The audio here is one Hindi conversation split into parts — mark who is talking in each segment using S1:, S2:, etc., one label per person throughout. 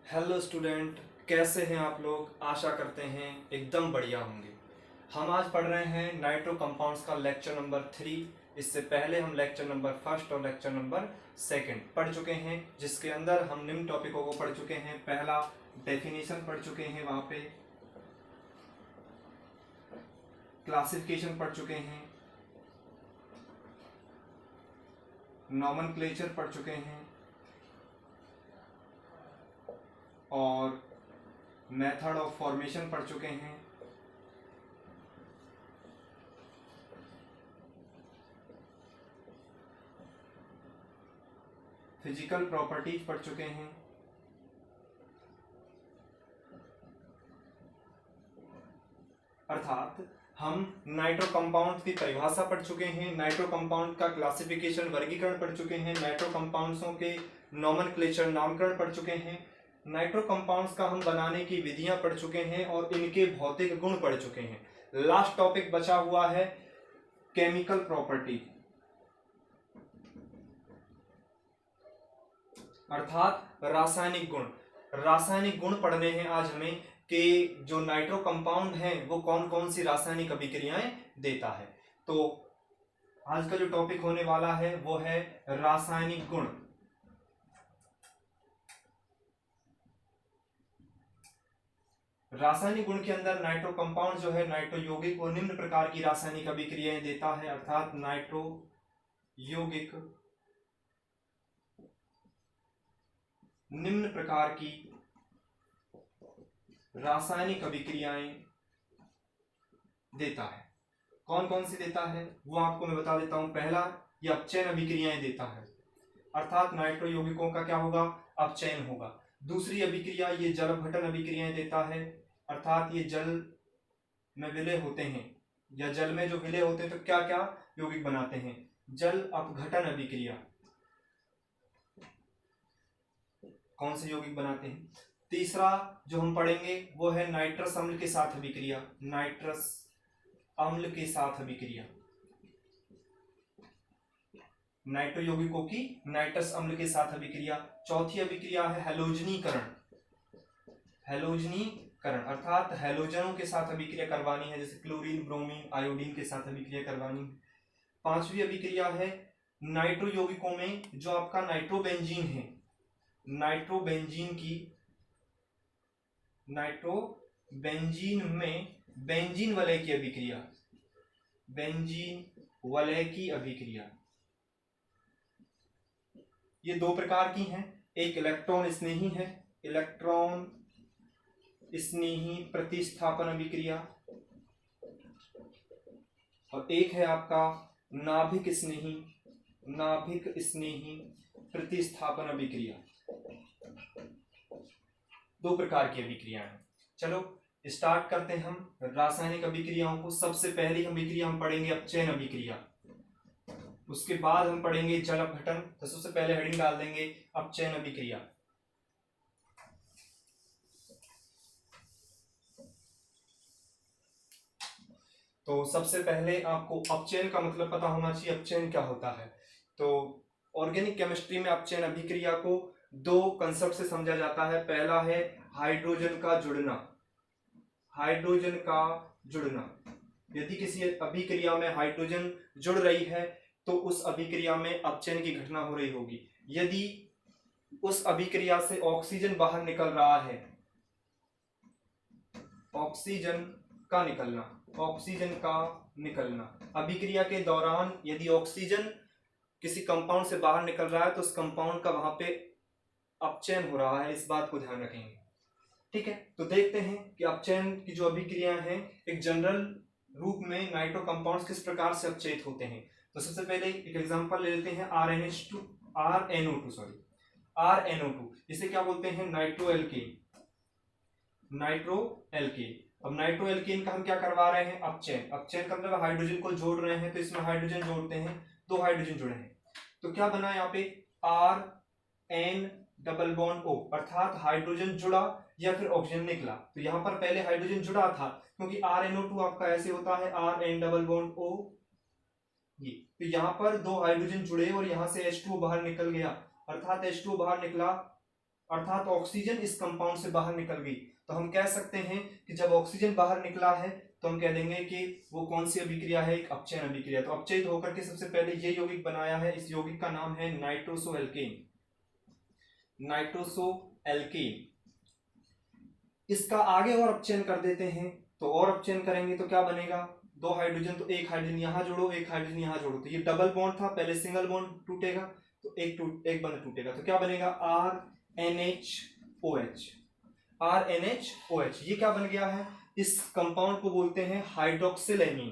S1: हेलो स्टूडेंट, कैसे हैं आप लोग। आशा करते हैं एकदम बढ़िया होंगे। हम आज पढ़ रहे हैं नाइट्रो कंपाउंड्स का लेक्चर नंबर 3। इससे पहले हम लेक्चर नंबर 1 और लेक्चर नंबर 2 पढ़ चुके हैं, जिसके अंदर हम निम्न टॉपिकों को पढ़ चुके हैं। पहला डेफिनेशन पढ़ चुके हैं, वहां पे क्लासिफिकेशन पढ़ चुके हैं, नॉमेनक्लेचर पढ़ चुके हैं और मेथड ऑफ फॉर्मेशन पढ़ चुके हैं। फिजिकल प्रॉपर्टीज पढ़ चुके हैं। अर्थात हम नाइट्रो कंपाउंड की परिभाषा पढ़ चुके हैं, नाइट्रो कंपाउंड का क्लासिफिकेशन वर्गीकरण पढ़ चुके हैं, नाइट्रो कंपाउंड्सों के नॉमेनक्लेचर नामकरण पढ़ चुके हैं, नाइट्रो कंपाउंड्स का हम बनाने की विधियां पढ़ चुके हैं और इनके भौतिक गुण पढ़ चुके हैं। लास्ट टॉपिक बचा हुआ है केमिकल प्रॉपर्टी, अर्थात रासायनिक गुण। रासायनिक गुण पढ़ने हैं आज हमें कि जो नाइट्रो कंपाउंड है वो कौन कौन सी रासायनिक अभिक्रियाएं देता है। तो आज का जो टॉपिक होने वाला है वो है रासायनिक गुण। रासायनिक गुण के अंदर नाइट्रो कंपाउंड जो है नाइट्रो यौगिक वो निम्न प्रकार की रासायनिक अभिक्रियाएं देता है, अर्थात नाइट्रो यौगिक निम्न प्रकार की रासायनिक अभिक्रियाएं देता है। कौन कौन सी देता है वो आपको मैं बता देता हूं। पहला, ये अपचयन अभिक्रियाएं देता है, अर्थात नाइट्रो यौगिकों का क्या होगा, अपचयन होगा। दूसरी अभिक्रिया ये जल अपघटन अभिक्रियाएं देता है, अर्थात ये जल में विलय होते हैं या जल में जो विलय होते हैं तो क्या क्या यौगिक बनाते हैं, जल अपघटन अभिक्रिया। कौन से यौगिक बनाते हैं। तीसरा जो हम पढ़ेंगे वो है नाइट्रस अम्ल के साथ अभिक्रिया, नाइट्रस अम्ल के साथ अभिक्रिया, नाइट्रो यौगिकों की नाइट्रस अम्ल के साथ अभिक्रिया। चौथी अभिक्रिया है हैलोजनीकरण, हैलोजनीकरण अर्थात हैलोजनों के साथ अभिक्रिया करवानी है, जैसे क्लोरीन, ब्रोमीन, आयोडीन के साथ अभिक्रिया करवानी है। पांचवी अभिक्रिया है नाइट्रो यौगिकों में जो आपका नाइट्रोबेंजीन है, नाइट्रोबेंजीन में बेंजीन वलय की अभिक्रिया, बेंजीन वलय की अभिक्रिया। ये दो प्रकार की हैं, एक इलेक्ट्रॉन स्नेही है, इलेक्ट्रॉन स्नेही प्रतिस्थापन अभिक्रिया, और एक है आपका नाभिक स्नेही प्रतिस्थापन अभिक्रिया। दो प्रकार की अभिक्रिया हैं। चलो स्टार्ट करते हैं हम रासायनिक अभिक्रियाओं को। सबसे पहली अभिक्रिया हम पढ़ेंगे अपचयन अभिक्रिया, उसके बाद हम पढ़ेंगे जल अपघटन। तो सबसे पहले हेडिंग डाल देंगे अपचयन अभिक्रिया। तो सबसे पहले आपको अपचयन का मतलब पता होना चाहिए, अपचयन क्या होता है। तो ऑर्गेनिक केमिस्ट्री में अपचयन अभिक्रिया को दो कंसेप्ट से समझा जाता है। पहला है हाइड्रोजन का जुड़ना, हाइड्रोजन का जुड़ना। यदि किसी अभिक्रिया में हाइड्रोजन जुड़ रही है तो उस अभिक्रिया में अपचयन की घटना हो रही होगी। यदि उस अभिक्रिया से ऑक्सीजन बाहर निकल रहा है, ऑक्सीजन का निकलना, अभिक्रिया के दौरान यदि ऑक्सीजन किसी कंपाउंड से बाहर निकल रहा है तो उस कंपाउंड का वहां पे अपचयन हो रहा है, इस बात को ध्यान रखेंगे। ठीक है, तो देखते हैं कि अपचयन की जो अभिक्रिया है एक जनरल रूप में नाइट्रो कंपाउंड्स किस प्रकार से अपचयित होते हैं। तो सबसे पहले एक एग्जांपल ले लेते हैं RNO2। इसे क्या बोलते हैं, नाइट्रोएल्केन। अब नाइट्रोएल्केन का हम क्या करवा रहे हैं, अपचयन का मतलब हाइड्रोजन को जोड़ रहे हैं। तो इसमें हाइड्रोजन जोड़ते हैं, दो हाइड्रोजन जुड़े हैं तो क्या बना यहाँ पे RN⋅O, अर्थात हाइड्रोजन जुड़ा या फिर ऑक्सीजन निकला। तो यहाँ पर पहले हाइड्रोजन जुड़ा था क्योंकि RNO2 आपका ऐसे होता है RN⋅O ये। तो यहाँ पर दो हाइड्रोजन जुड़े और यहाँ से H2 बाहर निकल गया, अर्थात H2 बाहर निकला अर्थात ऑक्सीजन इस कंपाउंड से बाहर निकल गई, तो हम कह सकते हैं कि जब ऑक्सीजन बाहर निकला है तो हम कह देंगे कि वो कौन सी अभिक्रिया है, एक अपचयन अभिक्रिया। तो अपचयित होकर के सबसे पहले ये यौगिक बनाया है, इस यौगिक का नाम है नाइट्रोसोएल्केन। नाइट्रोसोएल्केन। इसका आगे और अपचयन कर देते हैं, तो और अपचयन करेंगे तो क्या बनेगा, दो हाइड्रोजन, तो एक हाइड्रोजन यहां जोड़ो, एक हाइड्रोजन यहां जोड़ो, तो ये डबल बॉन्ड था, पहले सिंगल बॉन्ड टूटेगा तो एक बंध टूटेगा, तो क्या बनेगा RNHOH। RNHOH ये क्या बन गया है, इस कंपाउंड को बोलते हैं हाइड्रोक्सिल एमीन।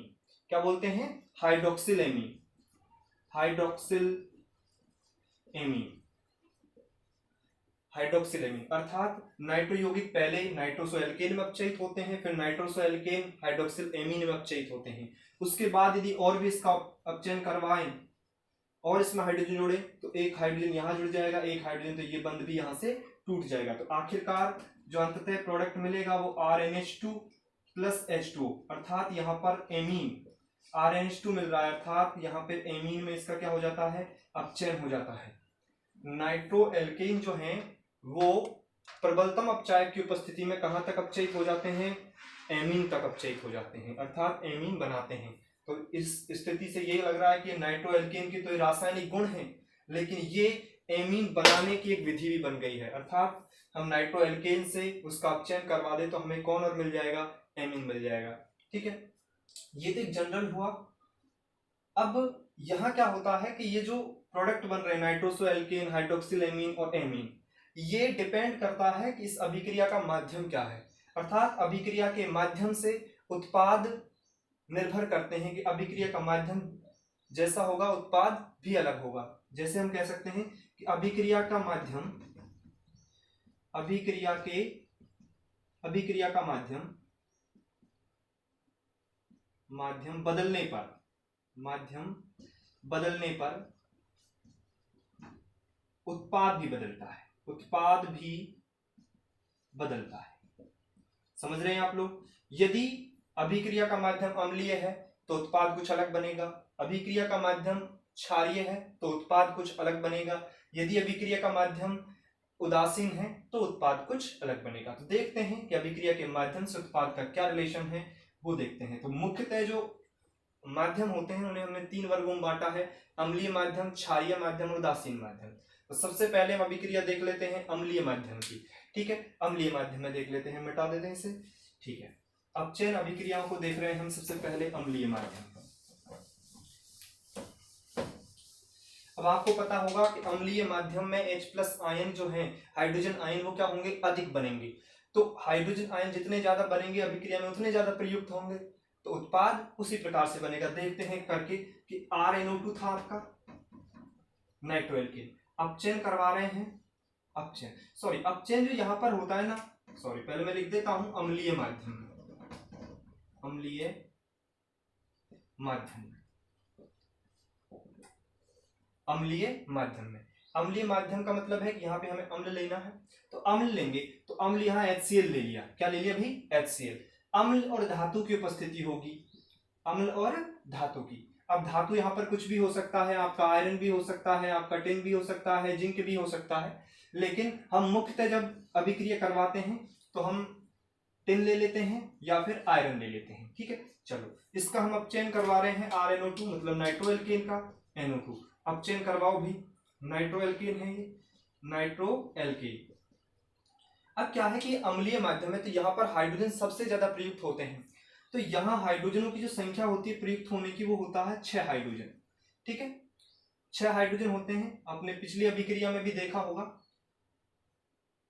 S1: क्या बोलते हैं, hydroxyl amine. Hydroxyl amine, hydroxyl amine. अर्थात नाइट्रो यौगिक पहले नाइट्रोसोएल्केन में अपचयित होते हैं, फिर नाइट्रोसोएल्केन हाइड्रोक्सिल एमीन में अपचयित होते हैं। उसके बाद यदि और भी इसका अपचयन करवाएं और इसमें हाइड्रोजन जोड़े तो एक हाइड्रोजन यहां जुड़ जाएगा, एक हाइड्रोजन, तो ये बंध भी यहां से टूट जाएगा। तो आखिरकार जो अंततः प्रोडक्ट मिलेगा वो RNH2 प्लस H2O, अर्थात यहाँ पर एमीन RNH2 मिल रहा है, अर्थात यहाँ पे एमीन में इसका क्या हो जाता है, अपचयन हो जाता है। नाइट्रोएल्केन जो है वो प्रबलतम अपचायक की उपस्थिति में कहां तक अपचयित हो जाते हैं, एमीन तक अपचयित हो जाते हैं, अर्थात एमीन बनाते हैं। तो इस स्थिति से ये लग रहा है कि नाइट्रोएल्केन की तो रासायनिक गुण है, लेकिन ये एमीन बनाने की एक विधि भी बन गई है, अर्थात हम नाइट्रोएल्केन से उसका अपचयन करवा दे तो हमें कौन और मिल जाएगा, एमीन मिल जाएगा। ठीक है, ये तो एक जनरल हुआ। अब यहां क्या होता है कि ये जो प्रोडक्ट बन रहे हैं नाइट्रोसोएल्केन, हाइड्रोक्सिल एमीन और एमीन, ये डिपेंड करता है कि इस अभिक्रिया का माध्यम क्या है, अर्थात अभिक्रिया के माध्यम से उत्पाद निर्भर करते हैं कि अभिक्रिया का माध्यम जैसा होगा उत्पाद भी अलग होगा। जैसे हम कह सकते हैं कि अभिक्रिया का माध्यम, अभिक्रिया का माध्यम बदलने पर उत्पाद भी बदलता है, समझ रहे हैं आप लोग। यदि अभिक्रिया का माध्यम अम्लीय है तो उत्पाद कुछ अलग बनेगा, अभिक्रिया का माध्यम क्षारीय है तो उत्पाद कुछ अलग बनेगा, यदि अभिक्रिया का माध्यम उदासीन है तो उत्पाद कुछ अलग बनेगा। तो देखते हैं कि अभिक्रिया के माध्यम से उत्पाद का क्या रिलेशन है, वो देखते हैं। तो मुख्यतः जो माध्यम होते हैं उन्हें हमने 3 वर्गों में बांटा है, अम्लीय माध्यम, क्षारीय माध्यम और उदासीन माध्यम। तो सबसे पहले हम अभिक्रिया देख लेते हैं अम्लीय माध्यम की। ठीक है, अम्लीय माध्यम में देख लेते हैं, मिटा देते हैं इसे। ठीक है, अपचयन अभिक्रियाओं को देख रहे हैं हम सबसे पहले अम्लीय माध्यम। अब आपको पता होगा कि अम्लीय माध्यम में H+ आयन जो है, हाइड्रोजन आयन, वो क्या होंगे, अधिक बनेंगे। तो हाइड्रोजन आयन जितने ज्यादा बनेंगे अभिक्रिया में उतने ज्यादा प्रयुक्त होंगे, तो उत्पाद उसी प्रकार से बनेगा। देखते हैं करके कि RNO2 था आपका नाइट्रोएल्केन, अपचयन करवा रहे हैं, अपचयन जो यहां पर होता है ना, पहले मैं लिख देता हूं अम्लीय माध्यम में। अम्लीय माध्यम का मतलब है कि यहाँ पे हमें अम्ल लेना है, तो अम्ल लेंगे, तो अम्ल यहाँ HCl ले लिया। क्या ले लिया भाई, HCl। अम्ल और धातु की उपस्थिति होगी, अम्ल और धातु की। अब धातु यहाँ पर कुछ भी हो सकता है, आपका आयरन भी हो सकता है, आपका टिन भी हो सकता है, जिंक भी हो सकता है, लेकिन हम मुख्यतः जब अभिक्रिया करवाते हैं तो हम टिन ले लेते हैं या फिर आयरन ले लेते हैं। ठीक है, चलो इसका हम अपचयन करवा रहे हैं RNO2 मतलब नाइट्रोएल्केन का NO2, अपचयन करवाओ भी, नाइट्रोएल्केन है ये, नाइट्रोएल्केन। अब क्या है कि अम्लीय माध्यम है तो यहाँ पर हाइड्रोजन सबसे ज्यादा प्रयुक्त होते हैं, तो यहाँ हाइड्रोजनों की जो संख्या होती है प्रयुक्त होने की वो होता है 6 हाइड्रोजन। ठीक है, 6 हाइड्रोजन होते हैं। आपने पिछली अभिक्रिया में भी देखा होगा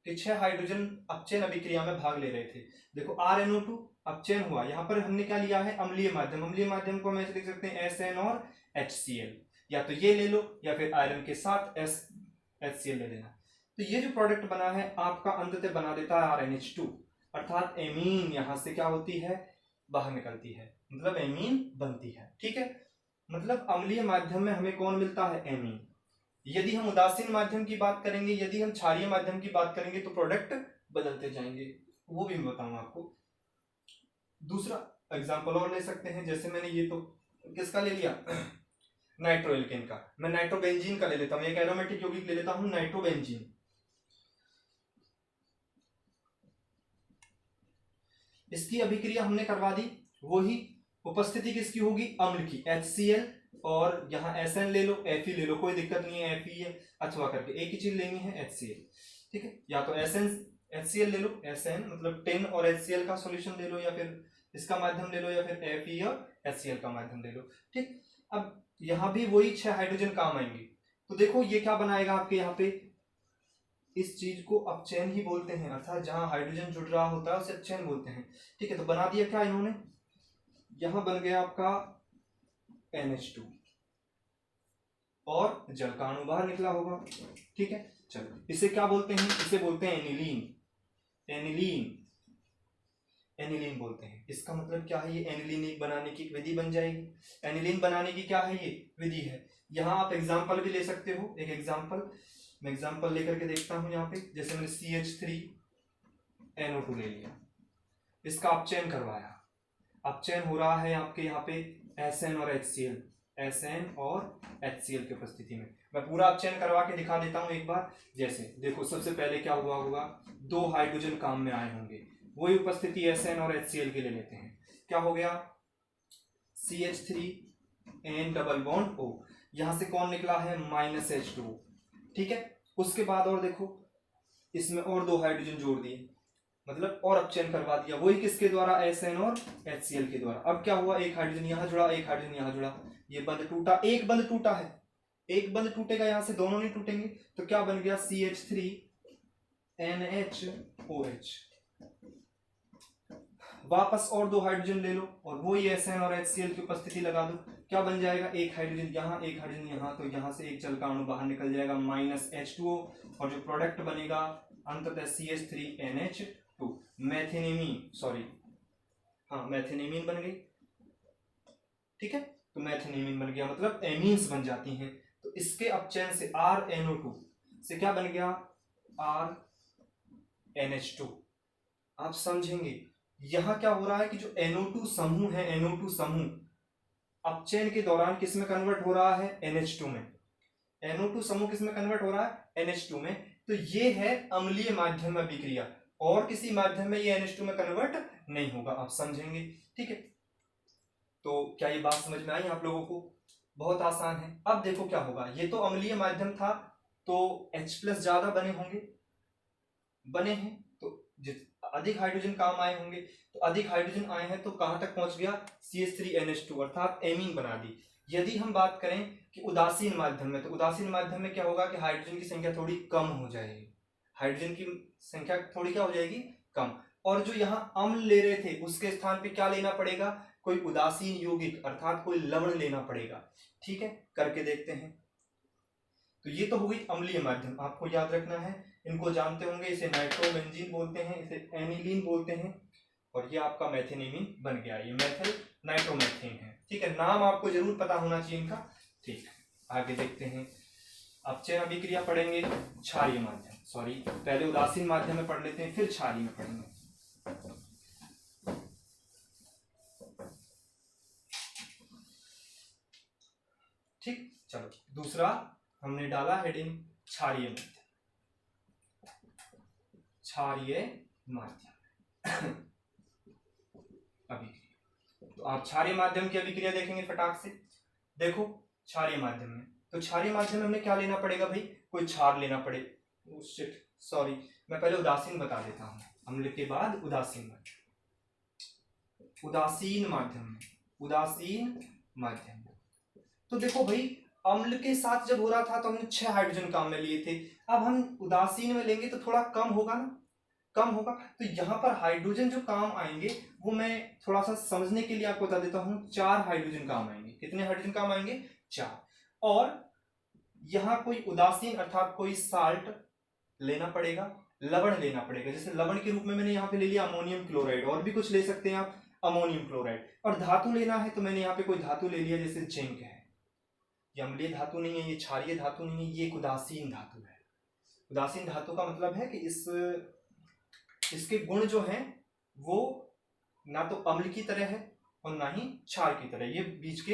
S1: कि 6 हाइड्रोजन अपचयन अभिक्रिया में भाग ले रहे थे। देखो RNO2 अपचयन हुआ, यहाँ पर हमने क्या लिया है, अम्लीय माध्यम। अम्लीय माध्यम को हम ऐसे लिख सकते हैं SN और HCl, या तो ये ले लो या फिर आयरन के साथ HCl ले लेना। तो ये जो प्रोडक्ट बना है आपका अंततः बना देता है RNH2, अर्थात एमीन यहाँ से क्या होती है, बाहर निकलती है, मतलब एमीन बनती है। ठीक है, मतलब अम्लीय माध्यम में हमें कौन मिलता है, एमीन। यदि हम उदासीन माध्यम की बात करेंगे, यदि हम क्षारीय माध्यम की बात करेंगे तो प्रोडक्ट बदलते जाएंगे, वो भी मैं बताऊंगा आपको। दूसरा एग्जांपल और ले सकते हैं, जैसे मैंने ये तो किसका ले लिया नाइट्रोएल्केन का, मैं नाइट्रोबेंजीन का ले लेता हूँ, एक एरोमेटिक यौगिक ले लेता हूँ नाइट्रोबेंजीन। इसकी अभिक्रिया हमने करवा दी, वही उपस्थिति किसकी होगी, अम्ल की, HCl, और यहाँ SN ले लो, Fe ले लो, कोई दिक्कत नहीं है, Fe है अथवा करके एक ही चीज लेनी है, HCl, ठीक है, या तो SN HCl ले लो, SN मतलब 10 और HCl का सॉल्यूशन ले लो, या फिर इसका माध्यम ले लो, या फिर Fe और HCl का माध्यम ले लो, ठीक। अब यहाँ भी वही 6 हाइड्रोजन काम आएंगे, तो देखो ये क्या बनाएगा आपके यहाँ पे, इस चीज को अपचयन ही बोलते हैं, अर्थात जहां हाइड्रोजन जुड़ रहा होता है उसे अपचयन बोलते हैं, ठीक है। तो बना दिया क्या इन्होंने, यहां बन गया आपका NH2 और जल का अणु बाहर निकला होगा, ठीक है। चलो इसे क्या बोलते हैं, इसे बोलते हैं एनिलीन, एनिलीन, एनिलीन बोलते हैं। इसका मतलब क्या है, ये एनिलीन एक बनाने की विधि बन जाएगी। एनिलीन बनाने की क्या है, ये विधि है। यहाँ आप एग्जाम्पल भी ले सकते हो, एक एग्जाम्पल मैं एग्जाम्पल लेकर के देखता हूं यहाँ पे, जैसे मैंने CH3NO2 ले लिया, इसका अपचयन करवाया, अपचयन हो रहा है आपके यहाँ पे SN और HCl, SN और HCl की उपस्थिति में। मैं पूरा अपचयन करवा के दिखा देता हूं एक बार। जैसे देखो सबसे पहले क्या हुआ होगा, 2 हाइड्रोजन काम में आए होंगे, वही उपस्थिति SN और HCl के लिए लेते हैं, क्या हो गया, CH3N डबल बॉन्ड O, यहां से कौन निकला है, -H2, ठीक है। उसके बाद और देखो इसमें और 2 हाइड्रोजन जोड़ दिए, मतलब और अपचयन करवा दिया, वही किसके द्वारा, SN और HCl के द्वारा। अब क्या हुआ, एक हाइड्रोजन यहां जुड़ा, एक हाइड्रोजन यहां जुड़ा, ये बंध टूटा, एक बंध टूटा है, एक बंध टूटेगा, यहां से दोनों नहीं टूटेंगे, तो क्या बन गया, CH3NHOH। वापस और 2 हाइड्रोजन ले लो और वो ही SN और HCl की उपस्थिति लगा दो, क्या बन जाएगा, एक हाइड्रोजन यहाँ, एक हाइड्रोजन यहाँ, तो यहाँ से एक जल का अणु बाहर निकल जाएगा, -H2O, और जो प्रोडक्ट बनेगा अंततः CH3NH2, मैथेनेमीन, सॉरी हाँ मैथेनेमीन बन गई, ठीक है। तो मैथेनेमीन बन गया, मतलब एमीन्स बन जाती हैं। तो इसके अपचयन से RNO2 से क्या बन गया, RNH2। आप समझेंगे यहां क्या हो रहा है कि जो NO2 समूह है, NO2 समूह अपचयन के दौरान किस में कन्वर्ट हो रहा है, NH2 में। NO2 समूह किस में कन्वर्ट हो रहा है, NH2 में। तो ये है अम्लीय माध्यम में अभिक्रिया, और किसी माध्यम में ये NH2 में कन्वर्ट नहीं होगा, आप समझेंगे, ठीक है। तो क्या ये बात समझ में आई आप लोगों को, बहुत आसान है। अब देखो क्या होगा, ये तो अम्लीय माध्यम था, तो H+ ज्यादा बने होंगे, बने हैं, तो अधिक हाइड्रोजन काम आए होंगे, तो अधिक हाइड्रोजन आए हैं तो कहां तक पहुंच गया, CH3NH2, अर्थात एमीन बना दी। यदि हम बात करें कि उदासीन माध्यम में, तो उदासीन माध्यम में क्या होगा कि हाइड्रोजन की संख्या थोड़ी कम हो जाएगी, हाइड्रोजन की संख्या थोड़ी क्या हो जाएगी, कम, और जो यहाँ अम्ल ले रहे थे उसके स्थान पे क्या लेना पड़ेगा, कोई उदासीन यौगिक अर्थात कोई लवण लेना पड़ेगा, ठीक है। करके देखते हैं। तो ये तो हुई अम्लीय माध्यम, आपको याद रखना है, इनको जानते होंगे, इसे नाइट्रोबेंजीन बोलते हैं, इसे एनिलीन बोलते हैं, और ये आपका मैथेनेमीन बन गया, ये मेथिल नाइट्रोमेथेन है, ठीक है। नाम आपको जरूर पता होना चाहिए इनका, ठीक है। आगे देखते हैं, अपचयन अभिक्रिया पढ़ेंगे क्षारीय माध्यम, सॉरी पहले उदासीन माध्यम में पढ़ लेते हैं, फिर क्षारीय में पढ़ेंगे। ठीक, चलो दूसरा हमने डाला हेडिंग क्षारीय माध्यम, क्षारीय माध्यम अभिक्रिया। तो आप क्षारीय माध्यम की अभिक्रिया देखेंगे फटाक से। देखो क्षारीय माध्यम में, तो क्षारीय माध्यम में हमें क्या लेना पड़ेगा भाई, कोई क्षार लेना पड़े, सॉरी मैं पहले उदासीन बता देता हूं, अम्ल के बाद उदासीन माध्यम। उदासीन माध्यम में, उदासीन माध्यम, तो देखो भाई अम्ल के साथ जब हो रहा था तो हमने 6 हाइड्रोजन काम में लिए थे, अब हम उदासीन में लेंगे तो थोड़ा कम होगा ना, कम होगा। तो यहाँ पर हाइड्रोजन जो काम आएंगे वो मैं थोड़ा सा समझने के लिए आपको बता देता हूँ, 4 हाइड्रोजन काम आएंगे। कितने हाइड्रोजन काम आएंगे, 4। और यहाँ कोई उदासीन अर्थात कोई साल्ट लेना पड़ेगा, लवण लेना पड़ेगा। जैसे लवण के रूप में मैंने यहाँ पे ले लिया अमोनियम क्लोराइड, और भी कुछ ले सकते हैं आप अमोनियम क्लोराइड। और धातु लेना है तो मैंने यहाँ पे कोई धातु ले लिया, जैसे जिंक है, ये अम्लीय धातु नहीं है, ये क्षारीय धातु नहीं है, ये एक उदासीन धातु है। उदासीन धातु का मतलब है कि इसके गुण जो हैं वो ना तो अम्ल की तरह है और ना ही क्षार की तरह, ये बीच के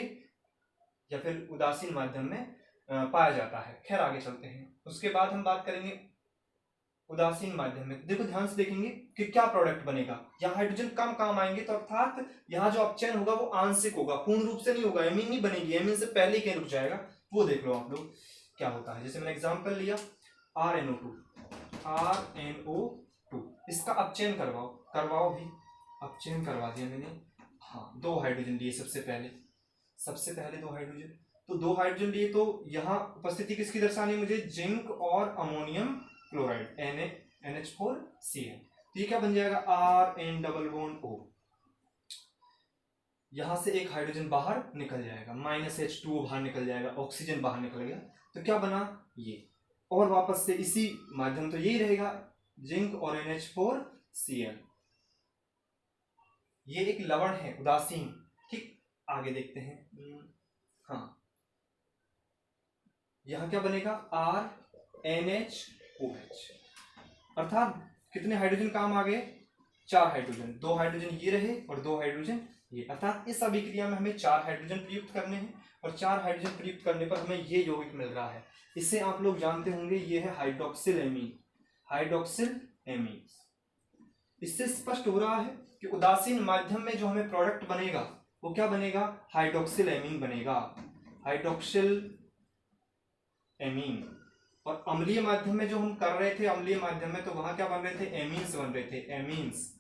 S1: या फिर उदासीन माध्यम में पाया जाता है। खैर आगे चलते हैं। उसके बाद हम बात करेंगे उदासीन माध्यम में देखो ध्यान से देखेंगे कि क्या प्रोडक्ट बनेगा। यहाँ हाइड्रोजन कम काम आएंगे तो अर्थात यहाँ जो अपचयन होगा वो आंशिक होगा, पूर्ण रूप से नहीं होगा। एमीन नहीं बनेगी, एमीन से पहले ही कहीं रुक जाएगा। वो देख लो आप लोग क्या होता है। जैसे मैंने एग्जांपल लिया RNO2, इसका अपचयन करवाओ भी, अपचयन करवा दिया मैंने। हाँ, 2 हाइड्रोजन लिए सबसे पहले 2 हाइड्रोजन। तो 2 हाइड्रोजन लिए तो यहाँ उपस्थिति किसकी दर्शानी है मुझे, जिंक और अमोनियम क्लोराइड NH4Cl। तो ये क्या बन जाएगा, RN=O। यहां से एक हाइड्रोजन बाहर निकल जाएगा, -H2O बाहर निकल जाएगा, ऑक्सीजन बाहर निकल गया। तो क्या बना ये, और वापस से इसी माध्यम तो यही रहेगा, जिंक और NH4Cl। ये एक लवण है उदासीन। ठीक, आगे देखते हैं। हाँ, यहां क्या बनेगा, RNHOH। अर्थात कितने हाइड्रोजन काम आ गए, 4 हाइड्रोजन। 2 हाइड्रोजन ये रहे और 2 हाइड्रोजन ये। अर्थात इस अभिक्रिया में हमें 4 हाइड्रोजन प्रयुक्त करने हैं और 4 हाइड्रोजन प्रयुक्त करने पर हमें ये यौगिक मिल रहा है। इसे आप लोग जानते होंगे, ये है हाइड्रोक्सिल एमीन। इससे स्पष्ट हो रहा है कि उदासीन माध्यम में जो हमें प्रोडक्ट बनेगा वो क्या बनेगा, हाइड्रोक्सिल एमीन बनेगा, हाइड्रोक्सिल एमीन। और अम्लीय माध्यम में जो हम कर रहे थे, अम्लीय माध्यम में तो वहां क्या बन रहे थे, एमीन्स बन रहे थे, एमीन्स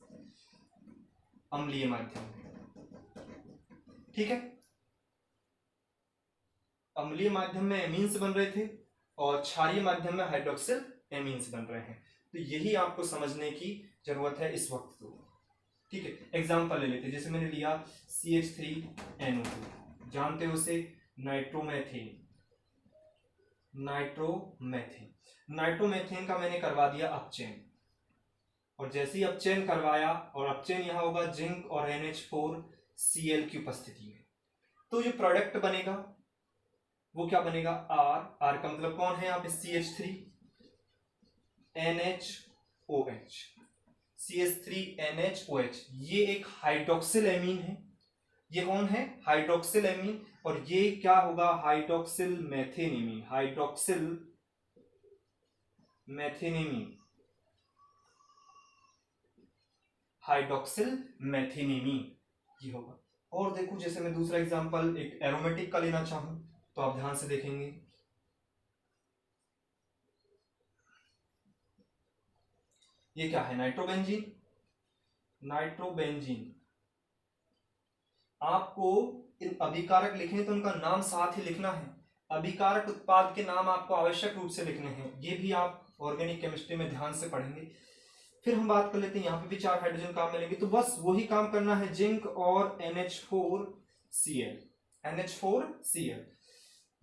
S1: अम्लीय माध्यम में। ठीक है, अम्लीय माध्यम में एमीन्स बन रहे थे और क्षारीय माध्यम में हाइड्रोक्सिल एमीन्स बन रहे हैं। तो यही आपको समझने की जरूरत है इस वक्त तो। ठीक है, एग्जांपल ले लेते हैं। जैसे मैंने लिया CH3NO2, जानते हो उसे, नाइट्रोमेथेन का मैंने करवा दिया अपचयन। और जैसे ही अपचयन करवाया, और अपचयन यहाँ होगा जिंक और NH4Cl की उपस्थिति में, तो जो प्रोडक्ट बनेगा वो क्या बनेगा, R का मतलब कौन है यहाँ पे, CH3NHOH। ये एक हाइड्रोक्सिल एमीन है। ये कौन है, हाइड्रोक्सिल एमीन। और ये क्या होगा, हाइड्रोक्सिल मैथेनेमीन ये होगा। और देखो, जैसे मैं दूसरा एग्जांपल एक एरोमेटिक का लेना चाहूं तो आप ध्यान से देखेंगे। ये क्या है, नाइट्रोबेंजीन। आपको इन अभिकारक लिखने तो उनका नाम साथ ही लिखना है। अभिकारक उत्पाद के नाम आपको आवश्यक रूप से लिखने हैं। ये भी आप ऑर्गेनिक केमिस्ट्री में ध्यान से पढ़ेंगे। फिर हम बात कर लेते हैं, यहाँ पे भी 4 हाइड्रोजन काम मिलेंगे, तो बस वही काम करना है, जिंक और NH4Cl।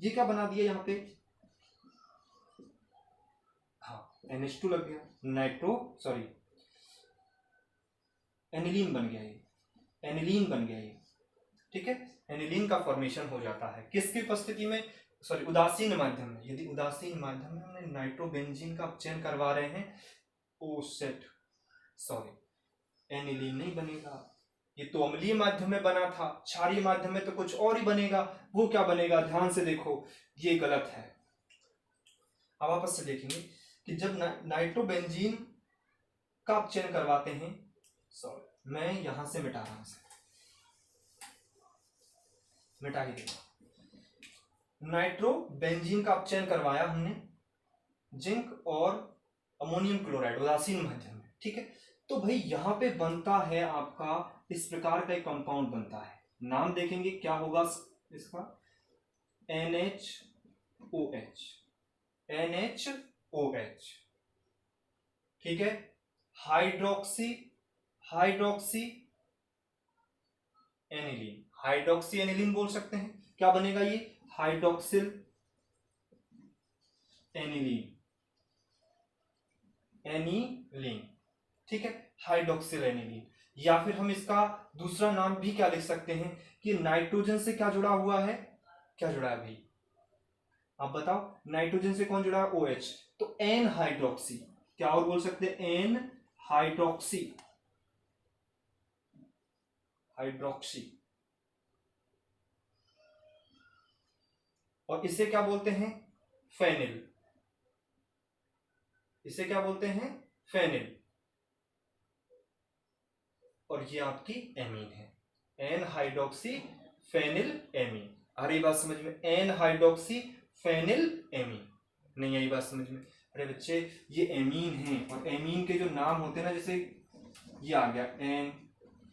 S1: ये क्या बना दिया यहाँ पे, हाँ NH2 लग गया, एनिलीन बन गया ये। ठीक है, एनिलीन का फॉर्मेशन हो जाता है किसकी उपस्थिति में, उदासीन माध्यम में। यदि उदासीन माध्यम में हमने नाइट्रोबेंजीन का अपचयन करवा रहे हैं, एनिलीन नहीं बनेगा। ये तो अम्लीय माध्यम में बना था, क्षारीय माध्यम में तो कुछ और ही बनेगा। वो क्या बनेगा, ध्यान से देखो, ये गलत है। अब वापस से देखेंगे कि जब नाइट्रोबेंजीन का अपचयन करवाते हैं, मैं यहां से मिटा रहा हूं, मिटा ही देगा। नाइट्रोबेंजीन का अपचयन करवाया हमने जिंक और अमोनियम क्लोराइड उदासीन माध्यम में। ठीक है, तो भाई यहां पे बनता है आपका इस प्रकार का एक कंपाउंड बनता है। नाम देखेंगे क्या होगा इसका, NHOH। ठीक है, हाइड्रोक्सी एनिलीन बोल सकते हैं। क्या बनेगा ये, हाइड्रोक्सिल एनिलीन। ठीक है, हाइड्रोक्सिल एनिलीन। या फिर हम इसका दूसरा नाम भी क्या लिख सकते हैं कि नाइट्रोजन से क्या जुड़ा हुआ है, क्या जुड़ा है भाई, आप बताओ, नाइट्रोजन से कौन जुड़ा है, OH। तो एन हाइड्रोक्सी, क्या और बोल सकते हैं, एन हाइड्रोक्सी। और इसे क्या बोलते हैं, फेनिल। इसे क्या बोलते हैं, फेनिल, और ये आपकी एमीन है, एन हाइड्रोक्सी फेनिल एमीन। आ रही बात समझ में, एन हाइड्रोक्सी फेनिल एमीन, नहीं आई बात समझ में। अरे बच्चे ये एमीन है, और एमीन के जो नाम होते हैं ना, जैसे ये आ गया एन,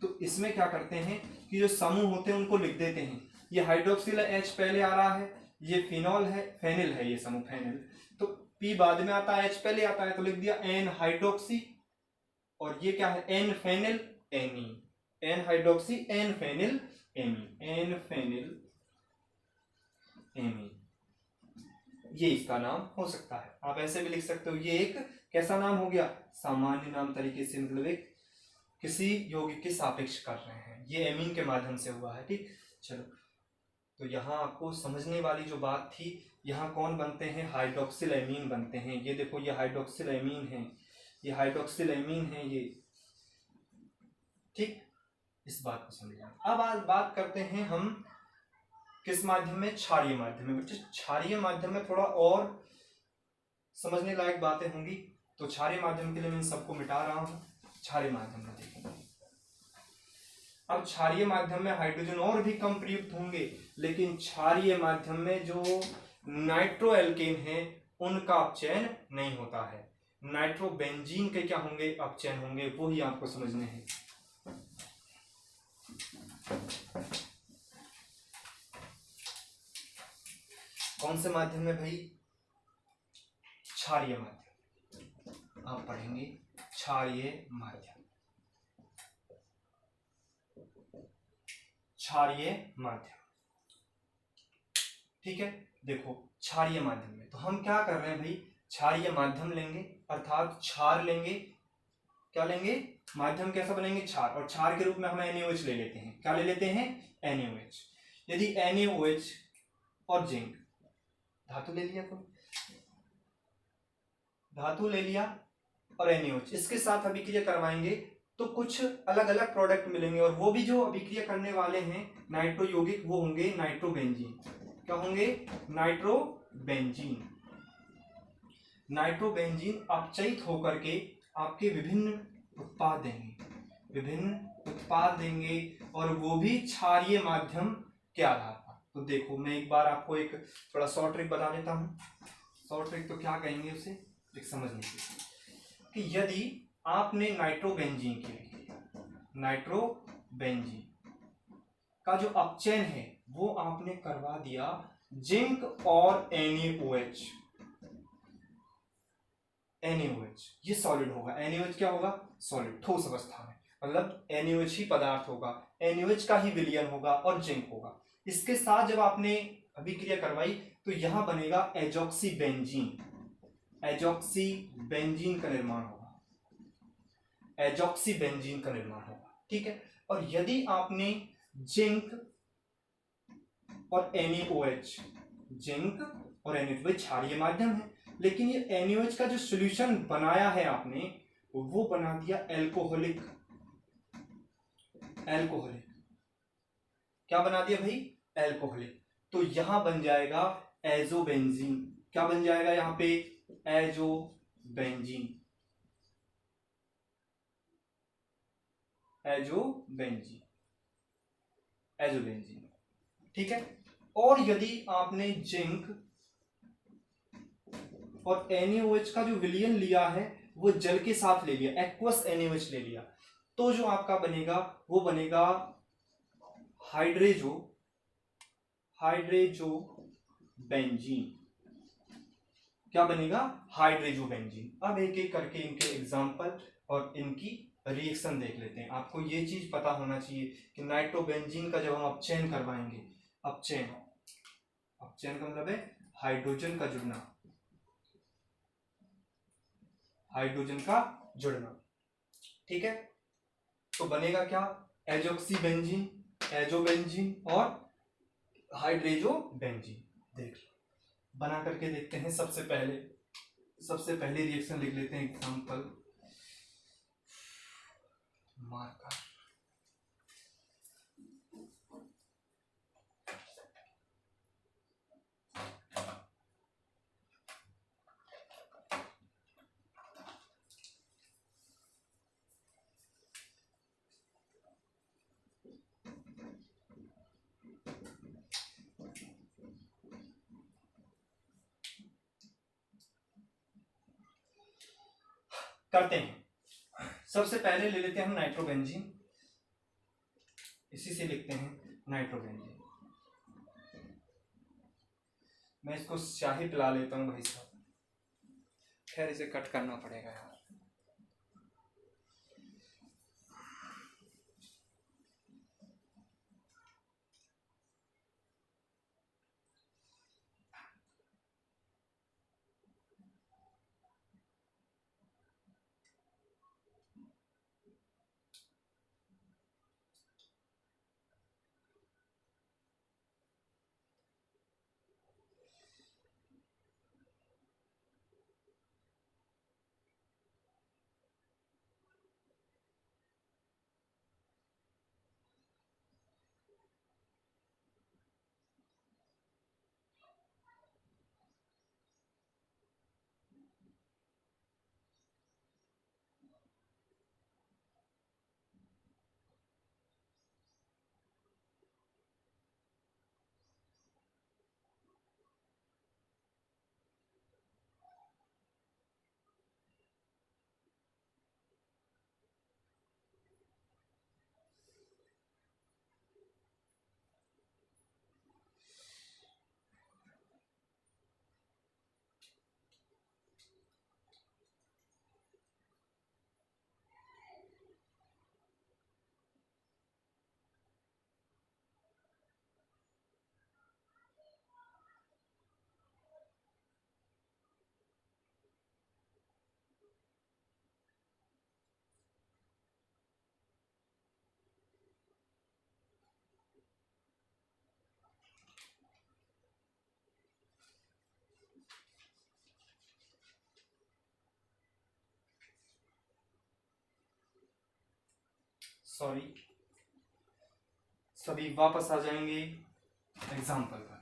S1: तो इसमें क्या करते हैं कि जो समूह होते हैं उनको लिख देते हैं। ये हाइड्रोक्सिल एच पहले आ रहा है, ये फिनॉल है, फेनिल है ये समूह फेनिल, तो पी बाद में आता है, एच पहले आता है, तो लिख दिया एन हाइड्रोक्सी, और ये क्या है, N phenyl amine, N hydroxy N phenyl amine, N phenyl amine, ये इसका नाम हो सकता है। आप ऐसे भी लिख सकते हो, ये एक कैसा नाम हो गया, सामान्य नाम तरीके से, मतलब एक किसी यौगिक के सापेक्ष कर रहे हैं, ये एमीन के माध्यम से हुआ है। ठीक, चलो, तो यहाँ आपको समझने वाली जो बात थी, यहाँ कौन बनते हैं, हाइड्रोक्सिल एमीन बनते हैं। ये देखो ये हाइड्रोक्सिल एमीन है, ये हाइड्रोक्सिल एमीन है ये, ठीक, इस बात को समझिए। अब आज बात करते हैं हम किस माध्यम में, क्षारीय माध्यम में। बच्चे क्षारीय माध्यम में थोड़ा और समझने लायक बातें होंगी, तो क्षारीय माध्यम के लिए मैं सबको मिटा रहा हूं। क्षारीय माध्यम में देखेंगे, अब क्षारीय माध्यम में हाइड्रोजन और भी कम प्रयुक्त होंगे, लेकिन क्षारीय माध्यम में जो नाइट्रो एल्केन है उनका अपचयन नहीं होता है, नाइट्रोबेंजीन के क्या होंगे, अपचयन होंगे, वो ही आपको समझने हैं। कौन से माध्यम में भाई, क्षारीय माध्यम, आप पढ़ेंगे क्षारीय माध्यम, क्षारीय माध्यम, ठीक है। देखो क्षारीय माध्यम में तो हम क्या कर रहे हैं भाई, क्षारीय माध्यम लेंगे, अर्थात क्षार लेंगे, क्या लेंगे, माध्यम कैसा बनेंगे, क्षार, और क्षार के रूप में हम NaOH ले लेते हैं, क्या ले लेते हैं, NaOH। यदि NaOH और जिंक, धातु ले लिया, तो धातु ले लिया और NaOH, इसके साथ अभिक्रिया करवाएंगे तो कुछ अलग अलग प्रोडक्ट मिलेंगे, और वो भी जो अभिक्रिया करने वाले हैं नाइट्रो यौगिक, वो होंगे नाइट्रोबेंजीन। क्या होंगे, नाइट्रोबेंजीन। नाइट्रोबेंजीन अपचयित होकर के आपके विभिन्न उत्पाद देंगे, विभिन्न उत्पाद देंगे, और वो भी क्षारीय माध्यम के आधार पर। तो देखो मैं एक बार आपको एक थोड़ा शॉर्ट ट्रिक बता देता हूँ। शॉर्ट ट्रिक तो क्या कहेंगे उसे, एक समझने की, कि यदि आपने नाइट्रोबेंजीन के लिए, नाइट्रोबेंजीन का जो अपचयन है वो आपने करवा दिया जिंक और NaOH, NaOH ये सॉलिड होगा, NaOH क्या होगा, सॉलिड, ठोस अवस्था में, मतलब NaOH ही पदार्थ होगा, NaOH का ही विलयन होगा और जिंक होगा। इसके साथ जब आपने अभिक्रिया करवाई तो यहां बनेगा एजॉक्सीबेंजीन, एजॉक्सीबेंजीन का निर्माण होगा, एजॉक्सीबेंजीन का निर्माण होगा, ठीक है। और यदि आपने जिंक और NaOH, जिंक और NaOH क्षारीय माध्यम है, लेकिन ये NaOH का जो सॉल्यूशन बनाया है आपने, वो बना दिया एल्कोहलिक, एल्कोहलिक, क्या बना दिया भाई, एल्कोहलिक। तो यहां बन जाएगा एजोबेंजीन, क्या बन जाएगा यहां पे, एजोबेंजीन, एजोबेंजीन, एजोबेंजीन, ठीक है। और यदि आपने जिंक और NaOH का जो विलयन लिया है वो जल के साथ ले लिया, एक्वस NaOH ले लिया, तो जो आपका बनेगा वो बनेगा हाइड्रेजो, हाइड्रेजो बेंजीन, क्या बनेगा, हाइड्रेजो बेंजीन। अब एक एक करके इनके एग्जांपल और इनकी रिएक्शन देख लेते हैं। आपको ये चीज पता होना चाहिए कि नाइट्रोबेंजीन का जब हम अपचयन करवाएंगे, अपचयन, अपचयन का मतलब है हाइड्रोजन का जुड़ना, हाइड्रोजन का जुड़ना, ठीक है। तो बनेगा क्या, एजॉक्सीबेंजीन, एजोबेंजीन और हाइड्रेजोबेंजीन। देख लो, बना करके देखते हैं। सबसे पहले रिएक्शन लिख लेते हैं, एग्जांपल, मार्कर, करते हैं। सबसे पहले ले लेते हैं हम नाइट्रोबेंजीन, इसी से लिखते हैं नाइट्रोबेंजीन। मैं इसको शाही पिला लेता हूँ भाई साहब, खैर इसे कट करना पड़ेगा यार। सॉरी, सभी वापस आ जाएंगे एग्जाम्पल पर।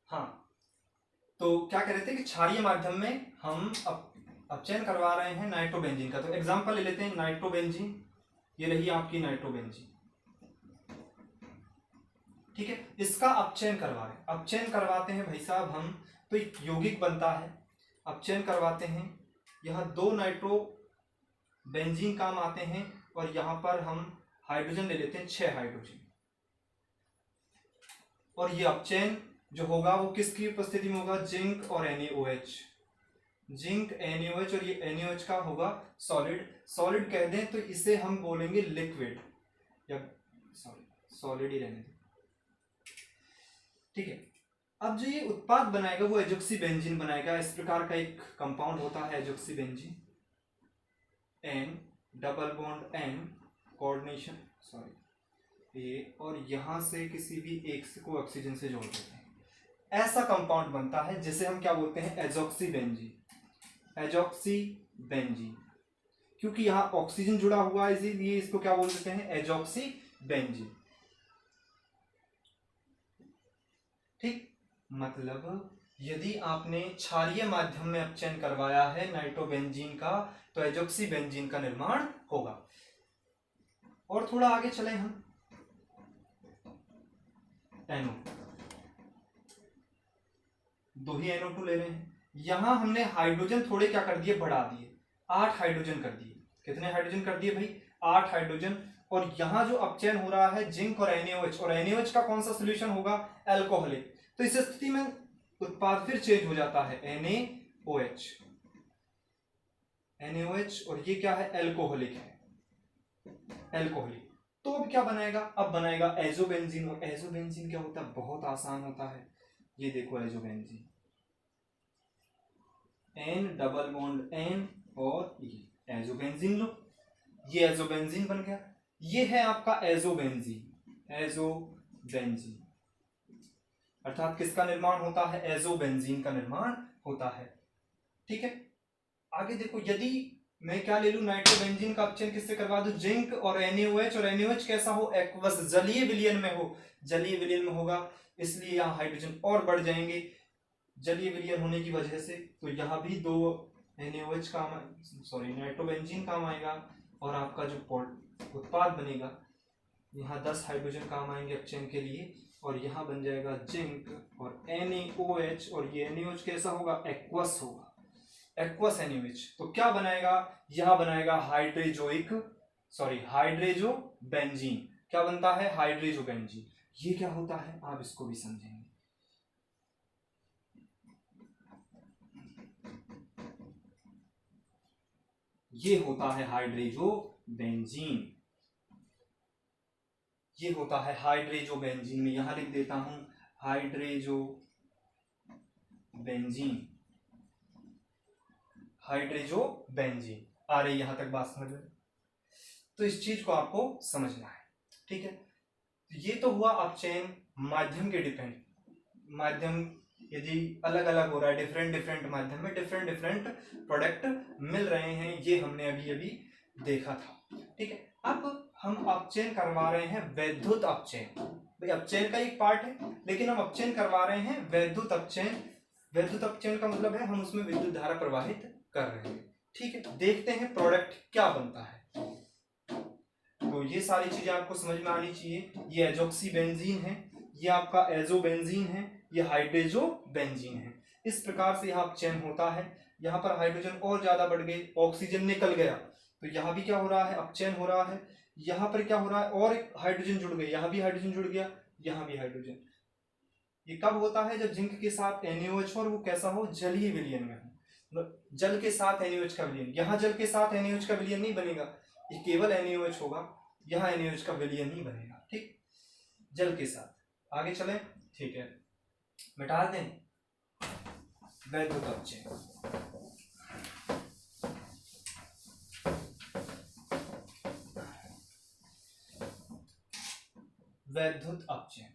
S1: हाँ, तो क्या कह रहे थे कि क्षारीय माध्यम में हम अपचयन करवा रहे हैं नाइट्रोबेंजीन का। तो एग्जाम्पल ले लेते हैं नाइट्रोबेंजीन, ये रही आपकी नाइट्रोबेंजीन, ठीक है। इसका अपचयन करवा रहे हैं, अपचयन करवाते हैं भाई साहब हम, तो एक यौगिक बनता है, अपचयन करवाते हैं। यह 2 नाइट्रोबेंजीन काम आते हैं, और यहां पर हम हाइड्रोजन ले लेते हैं 6 हाइड्रोजन, और ये अपचयन जो होगा वो किसकी उपस्थिति में होगा, जिंक और NaOH, जिंक NaOH, और ये NaOH का होगा सॉलिड। सॉलिड कह दें तो इसे हम बोलेंगे लिक्विड, या सॉलिड ही रहने दें, ठीक है। अब जो ये उत्पाद बनाएगा वो एजोक्सीबेंजीन बनाएगा। इस प्रकार का एक कंपाउंड होता है एजोक्सीबेंजीन, N double bond N coordination, sorry ये, और यहां से किसी भी एक को ऑक्सीजन से जोड़ देते हैं, ऐसा कंपाउंड बनता है जिसे हम क्या बोलते हैं, एजोक्सीबेंजीन। एजोक्सीबेंजीन क्योंकि यहां ऑक्सीजन जुड़ा हुआ है, इसीलिए इसको क्या बोल देते हैं, एजोक्सीबेंजीन, ठीक। मतलब यदि आपने क्षारीय माध्यम में अपचयन करवाया है नाइट्रोबेंजीन का, तो एजोक्सीबेंजीन का निर्माण होगा। और थोड़ा आगे चले हम, NO, 2 ही NO2 ले रहे हैं। यहां हमने हाइड्रोजन थोड़े क्या कर दिए, बढ़ा दिए, 8 हाइड्रोजन कर दिए। कितने हाइड्रोजन कर दिए भाई, 8 हाइड्रोजन। और यहां जो अपचयन हो रहा है जिंक और NaOH, और NaOH का कौन सा सोल्यूशन होगा, एल्कोहलिक। तो इस स्थिति में उत्पाद फिर चेंज हो जाता है, NaOH, और ये क्या है, एल्कोहलिक है, एल्कोहलिक। तो अब क्या बनाएगा, अब बनाएगा एजोबेंजीन। और एजोबेंजीन क्या होता है, बहुत आसान होता है, ये देखो azobenzene, N double bond N, और ये एजोबेंजीन लो, ये एजोबेंजीन बन गया। ये है आपका एजोबेंजीन, एजोबेंजीन अर्थात किसका निर्माण होता है, एजोबेंजीन का निर्माण होता है, ठीक है। आगे देखो, यदि मैं क्या ले लूं, नाइट्रोबेंजीन का अपचयन किससे करवा दूं, जिंक और NaOH, और NaOH कैसा हो, एक्वस, जलीय विलयन में हो, जलीय विलयन में होगा, इसलिए यहाँ हाइड्रोजन और बढ़ जाएंगे जलीय विलयन होने की वजह से। तो यहाँ भी 2 NaOH काम, सॉरी नाइट्रोबेंजीन काम आएगा, और आपका जो उत्पाद बनेगा यहाँ 10 हाइड्रोजन काम आएंगे अपचयन के लिए, और यहाँ बन जाएगा जिंक और NaOH, और ये NaOH कैसा होगा, एक्वस होगा, एक्वस NaOH। तो क्या बनाएगा, यहाँ बनाएगा हाइड्रेजो बेंजीन। क्या बनता है, हाइड्रेजो बेंजीन। ये क्या होता है आप इसको भी समझेंगे। ये होता है हाइड्रेजो बेंजीन, ये होता है हाइड्रेजो बेंजीन। में यहां लिख देता हूं हाइड्रेजो बेंजीन, हाइड्रेजो बेंजीन। आ रही यहां तक बात समझ में? तो इस चीज को आपको समझना है, ठीक है। ये तो हुआ अपचयन माध्यम के डिपेंड, माध्यम यदि अलग अलग हो रहा है, डिफरेंट माध्यम में डिफरेंट प्रोडक्ट मिल रहे हैं, ये हमने अभी अभी देखा था, ठीक है। अब हम अपचयन करवा रहे हैं वैद्युत अपचयन। भाई अपचयन का एक पार्ट है, लेकिन हम अपचयन करवा रहे हैं वैद्युत अपचयन। वैद्युत अपचयन का मतलब है हम उसमें विद्युत धारा प्रवाहित कर रहे हैं, ठीक है। देखते हैं प्रोडक्ट क्या बनता है। तो ये सारी चीजें आपको समझ में आनी चाहिए। ये एजोक्सी बेंजीन है, ये आपका एजो बेंजीन है, ये हाइड्रेजो बेंजीन है। इस प्रकार से यहाँ अपचयन होता है। यहाँ पर हाइड्रोजन और ज्यादा बढ़ गए, ऑक्सीजन निकल गया, तो यहाँ भी क्या हो रहा है, अपचयन हो रहा है। यहाँ पर क्या हो रहा है, और एक हाइड्रोजन जुड़ गए, यहाँ भी हाइड्रोजन जुड़ गया, यहाँ भी हाइड्रोजन। ये कब होता है, जब जिंक के साथ NaOH और वो कैसा हो, जलीय विलयन में हो, जल के साथ NaOH का विलयन। यहाँ जल के साथ NaOH का विलयन नहीं बनेगा, ये केवल NaOH होगा, यहाँ NaOH का विलयन नहीं बनेगा, ठीक, जल के साथ। आगे चले, ठीक है, मिटा दें वैद्युत अपचयन। वैद्युत अपचयन,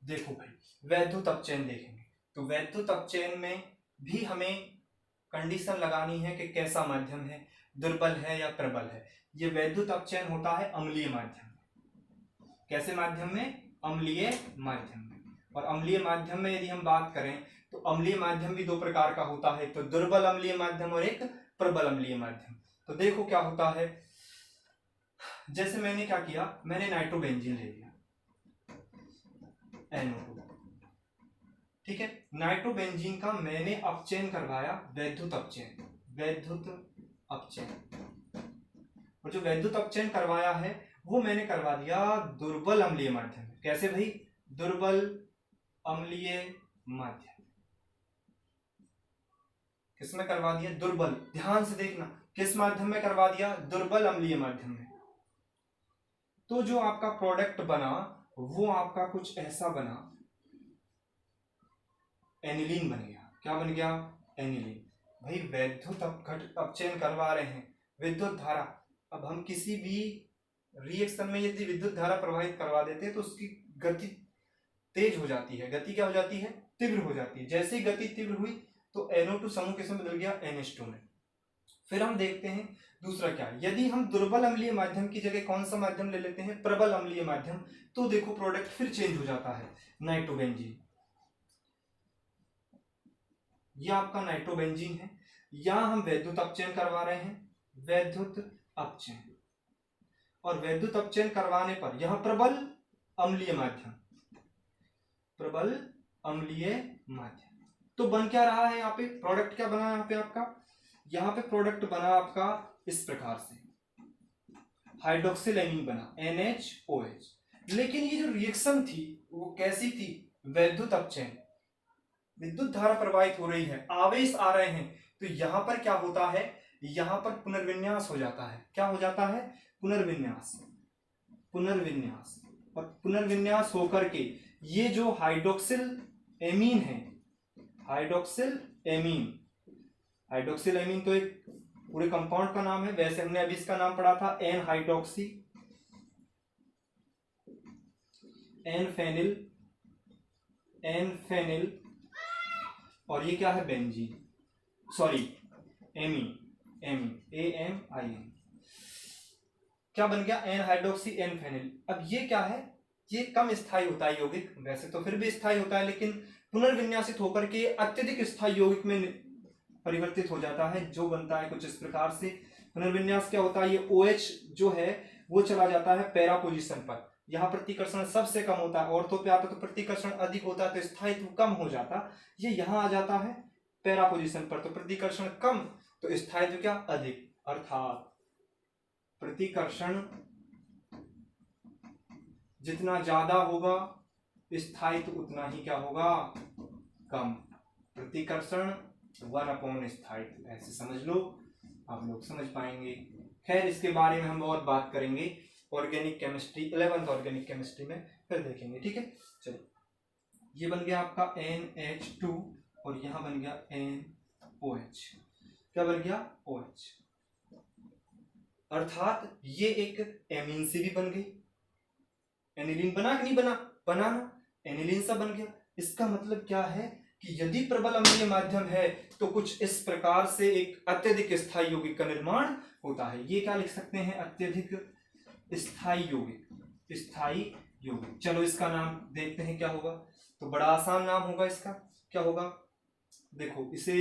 S1: देखो भाई वैद्युत अपचयन देखेंगे तो वैद्युत अपचयन में भी हमें कंडीशन लगानी है कि कैसा माध्यम है, दुर्बल है या प्रबल है। ये वैद्युत अपचयन होता है अम्लीय माध्यम में। कैसे माध्यम में, अम्लीय माध्यम में। और अम्लीय माध्यम में यदि हम बात करें तो अम्लीय माध्यम भी दो प्रकार का होता है, तो दुर्बल अम्लीय माध्यम और एक प्रबल अम्लीय माध्यम। तो देखो क्या होता है, जैसे मैंने क्या किया, मैंने नाइट्रोबेंजीन ले लिया NO2, ठीक है। नाइट्रोबेंजीन का मैंने अपचयन करवाया, वैद्युत अपचयन, वैद्युत अपचयन। और जो वैद्युत अपचयन करवाया है वो मैंने करवा दिया दुर्बल अम्लीय माध्यम में। कैसे भाई, दुर्बल अम्लीय माध्यम। किसमें करवा दिया, दुर्बल, ध्यान से देखना, किस माध्यम में करवा दिया, दुर्बल अम्लीय माध्यम में। तो जो आपका प्रोडक्ट बना वो आपका कुछ ऐसा बना, एनिलीन बन गया। क्या बन गया, एनिलीन। भाई वैद्युत अपचयन करवा रहे हैं, विद्युत धारा। अब हम किसी भी रिएक्शन में यदि विद्युत धारा प्रवाहित करवा देते हैं तो उसकी गति तेज हो जाती है। गति क्या हो जाती है, तीव्र हो जाती है। जैसे ही गति तीव्र हुई तो NO2 समूह किसमें बदल गया, NH2 में। फिर हम देखते हैं दूसरा क्या, यदि हम दुर्बल अम्लीय माध्यम की जगह कौन सा माध्यम ले लेते हैं, प्रबल अम्लीय माध्यम, तो देखो प्रोडक्ट फिर चेंज हो जाता है, नाइट्रोबेंजीन। यह आपका नाइट्रोबेंजीन है। यहां हम वैद्युत अपचयन करवा रहे हैं, वैद्युत अपचयन। और वैद्युत अपचयन करवाने पर यहां प्रबल अम्लीय माध्यम, प्रबल अम्लीय माध्यम। तो बन क्या रहा है, यहाँ पे प्रोडक्ट क्या बना, यहाँ पे आपका, यहाँ पे प्रोडक्ट बना आपका इस प्रकार से, हाइड्रोक्सिल एमीन बना, NaOH। लेकिन ये जो रिएक्शन थी वो कैसी थी, वैद्युत अपचयन, विद्युत धारा प्रवाहित हो रही है, आवेश आ रहे हैं। तो यहां पर क्या होता है, यहां पर पुनर्विन्यास हो जाता है। क्या हो जाता है, पुनर्विन्यास, पुनर्विन्यास। और पुनर्विन्यास होकर के ये जो हाइड्रोक्सिल एमीन है, हाइड्रोक्सिल एमीन, हाइड्रोक्सिल एमीन तो एक पूरे कंपाउंड का नाम है, वैसे हमने अभी इसका नाम पढ़ा था N hydroxy, N phenyl, N phenyl. और ये क्या है, benzene, sorry amine, amine, AMIN। क्या बन गया, एन हाइड्रोक्सी एन फेनिल। अब ये क्या है, ये कम स्थायी होता है यौगिक, वैसे तो फिर भी स्थायी होता है, लेकिन पुनर्विन्यासित होकर के अत्यधिक स्थायी यौगिक में परिवर्तित हो जाता है, जो बनता है कुछ इस प्रकार से। पुनर्विन्यास क्या होता है, ये OH जो है वो चला जाता है पैरा पोजीशन पर, यहाँ प्रतिकर्षण सबसे कम होता है। ऑर्थो पे आता तो प्रतिकर्षण अधिक होता है, तो स्थायित्व कम हो जाता, ये यहाँ आ जाता है पैरा पोजीशन पर, तो प्रतिकर्षण कम तो स्थायित्व क्या अधिक, अर्थात प्रतिकर्षण जितना ज्यादा होगा स्थायित्व उतना ही क्या होगा, कम। प्रतिकर्षण 1/, स्थायित्व, ऐसे समझ लो, आप लोग समझ पाएंगे। खैर इसके बारे में हम और बात करेंगे organic chemistry 11th organic chemistry में, फिर देखेंगे, ठीक है। चलो, ये बन गया आपका NH2 और यहां बन गया NOH, क्या बन गया, OH, अर्थात ये एक एमीन से भी बन गई। एनिलीन बना कि नहीं बना, बनाना, एनिलीन सा बन गया। इसका मतलब क्या है कि यदि प्रबल अम्लीय माध्यम है तो कुछ इस प्रकार से एक अत्यधिक स्थायी यौगिक का निर्माण होता है। ये क्या लिख सकते हैं, अत्यधिक स्थायी यौगिक, स्थायी यौगिक। चलो इसका नाम देखते हैं क्या होगा, तो बड़ा आसान नाम होगा इसका, क्या होगा, देखो इसे,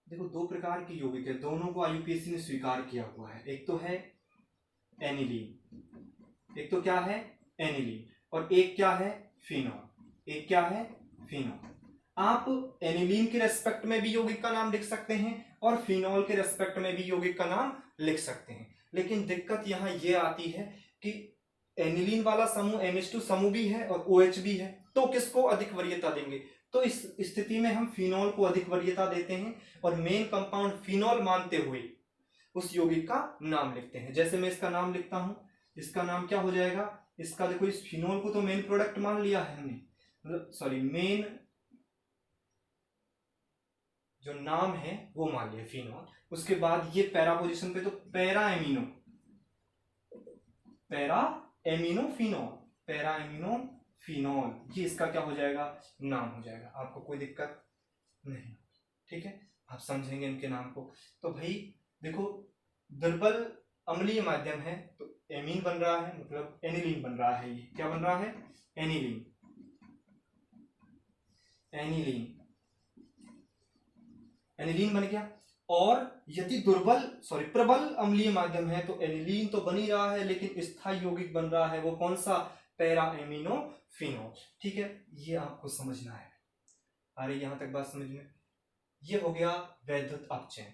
S1: देखो दो प्रकार के यौगिक है, दोनों को IUPAC ने स्वीकार किया हुआ है। एक तो है एनिलीन, एक तो क्या है एनिलीन, और एक क्या है फिनॉल, एक क्या है फिनॉल। आप एनिलीन के रेस्पेक्ट में भी यौगिक का नाम लिख सकते हैं और फिनॉल के रेस्पेक्ट में भी यौगिक का नाम लिख सकते हैं, लेकिन दिक्कत यहाँ ये आती है कि एनिलीन वाला समूह NH2 समूह भी है और OH भी है, तो किसको अधिक वरीयता देंगे, तो इस स्थिति में हम फिनॉल को अधिक वरीयता देते हैं और मेन कंपाउंड फिनॉल मानते हुए उस यौगिक का नाम लिखते हैं। जैसे मैं इसका नाम लिखता हूं, इसका नाम क्या हो जाएगा, इसका देखो, इस फिनॉल को तो मेन प्रोडक्ट मान लिया है हमने, मतलब सॉरी मेन जो नाम है वो मान लिया फिनॉल। उसके बाद ये पैरा पोजीशन पे तो para amino, para amino phenol, para amino phenol, ये इसका क्या हो जाएगा, नाम हो जाएगा। आपको कोई दिक्कत नहीं, ठीक है, आप समझेंगे इनके नाम को। तो भाई देखो, दुर्बल अम्लीय माध्यम है तो एमीन बन रहा है, मतलब एनिलीन बन रहा है, ये क्या बन रहा है, एनिलीन, एनिलीन, एनिलीन बन गया। और यदि प्रबल अम्लीय माध्यम है तो एनिलीन तो बन ही रहा है, लेकिन स्थायी यौगिक बन रहा है, वो कौन सा, पैरा एमिनो फिनॉल, ठीक है, ये आपको समझना है। अरे यहां तक बात समझ में, ये हो गया वैद्युत अपचयन,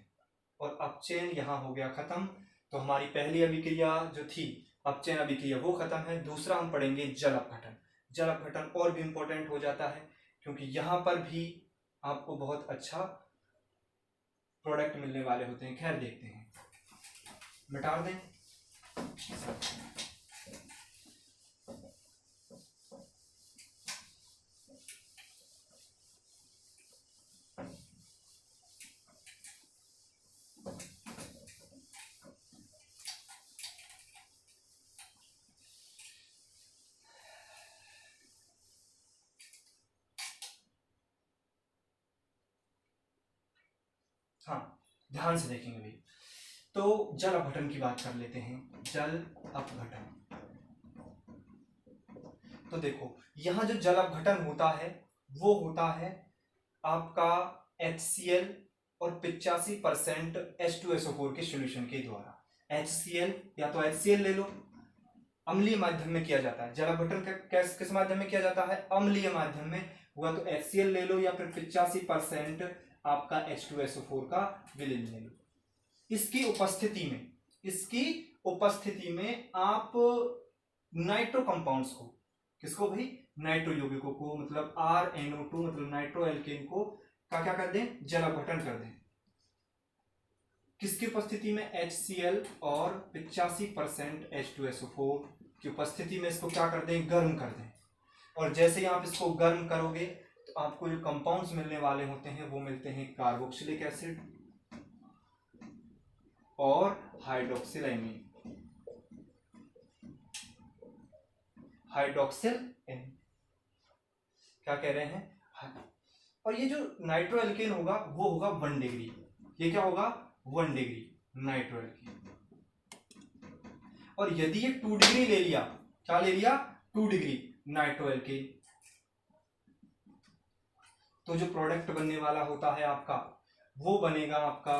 S1: और अपचयन यहां हो गया खत्म। तो हमारी पहली अभिक्रिया जो थी अपचयन अभिक्रिया वो खत्म है। दूसरा हम पढ़ेंगे जल अपघटन। जल अपघटन और भी इंपॉर्टेंट हो जाता है, क्योंकि यहां पर भी आपको बहुत अच्छा प्रोडक्ट मिलने वाले होते हैं। खैर देखते हैं, मिटा दें, हाँ ध्यान से देखेंगे भाई। तो जल अपघटन की बात कर लेते हैं, जल अपघटन। तो देखो यहां जो जल अपघटन होता है वो होता है आपका HCl और 85% H2SO4 के सॉल्यूशन के द्वारा। HCl या तो HCl ले लो, अम्लीय माध्यम में किया जाता है। जल अपघटन किस माध्यम में किया जाता है, अम्लीय माध्यम में हुआ तो HCl ले लो, या फिर 85% आपका H2SO4 का विलीन ले लो। इसकी उपस्थिति में आप नाइट्रो कंपाउंड्स को, किसको भाई, नाइट्रो यौगिकों को, मतलब RNO2 मतलब नाइट्रो एल्केन को क्या कर दें, जल अपघटन कर दें। किसकी उपस्थिति में, HCl और 85% H2SO4 की उपस्थिति में इसको क्या कर दें, गर्म कर दें। और जैसे ही आप इसको गर्म करोगे तो आपको जो कंपाउंड्स मिलने वाले होते हैं वो मिलते हैं कार्बोक्सिलिक एसिड और हाइड्रोक्सिल एमीन, हाइड्रोक्सिल एमीन, क्या कह रहे हैं। और ये जो नाइट्रो एल्केन होगा वो होगा 1 डिग्री, ये क्या होगा 1 डिग्री नाइट्रो एल्केन। और यदि ये 2 डिग्री ले लिया, क्या ले लिया, 2 डिग्री नाइट्रो एल्केन, तो जो प्रोडक्ट बनने वाला होता है आपका वो बनेगा आपका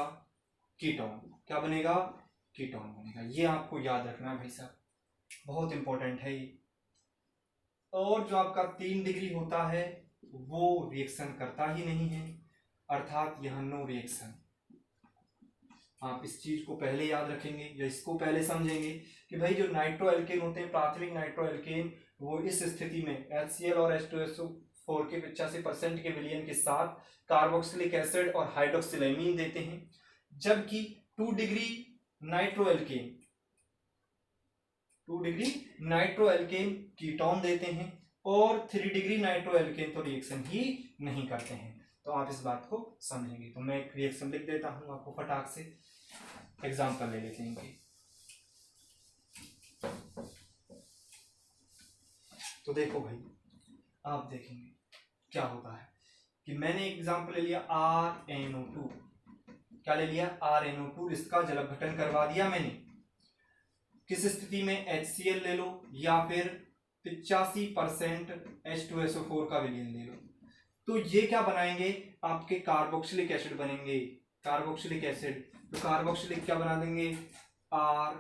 S1: कीटोन। क्या बनेगा? कीटोन बनेगा। ये आपको याद रखना है भाई साहब, बहुत इंपॉर्टेंट है ये। और जो आपका 3 डिग्री होता है वो रिएक्शन करता ही नहीं है, अर्थात यह नो रिएक्शन। आप इस चीज को पहले याद रखेंगे या इसको पहले समझेंगे कि भाई जो नाइट्रो एल्केन होते हैं, प्राथमिक नाइट्रो एल्केन, वो इस स्थिति में HCl और H2SO4 के 85% के विलयन के साथ कार्बोक्सिलिक एसिड और हाइड्रोक्सिलेमीन देते हैं, जबकि 2 डिग्री नाइट्रो एल्केन कीटोन देते हैं और 3 डिग्री नाइट्रो एल्केन तो रिएक्शन ही नहीं करते हैं। तो आप इस बात को समझेंगे। तो मैं एक रिएक्शन लिख देता हूं आपको फटाक से, एग्जाम्पल ले लेते हैं। तो देखो भाई, आप देखेंगे क्या होता है कि मैंने एग्जाम्पल ले लिया RNO2। क्या ले लिया? RNO2। इसका जलपघटन करवा दिया मैंने। किस स्थिति में? HCl ले लो या फिर 85% H2SO4 का विलयन ले लो। तो ये क्या बनाएंगे? आपके कार्बोक्सिलिक एसिड बनेंगे। कार्बोक्सिलिक एसिड, तो कार्बोक्सिलिक क्या बना देंगे? R,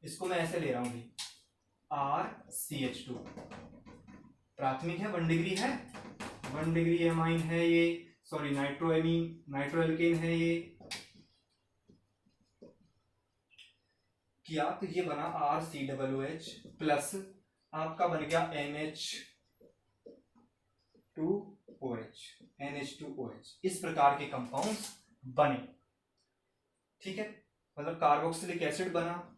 S1: इसको मैं ऐसे ले रहा हूं RCH2। प्राथमिक है, 1 डिग्री है, 1 डिग्री एमाइन है ये, सॉरी नाइट्रो एल्केन है ये। किया तो ये बना RCOOH प्लस आपका बन गया NH2OH। इस प्रकार के कंपाउंड्स बने, ठीक है। मतलब कार्बोक्सिलिक एसिड बना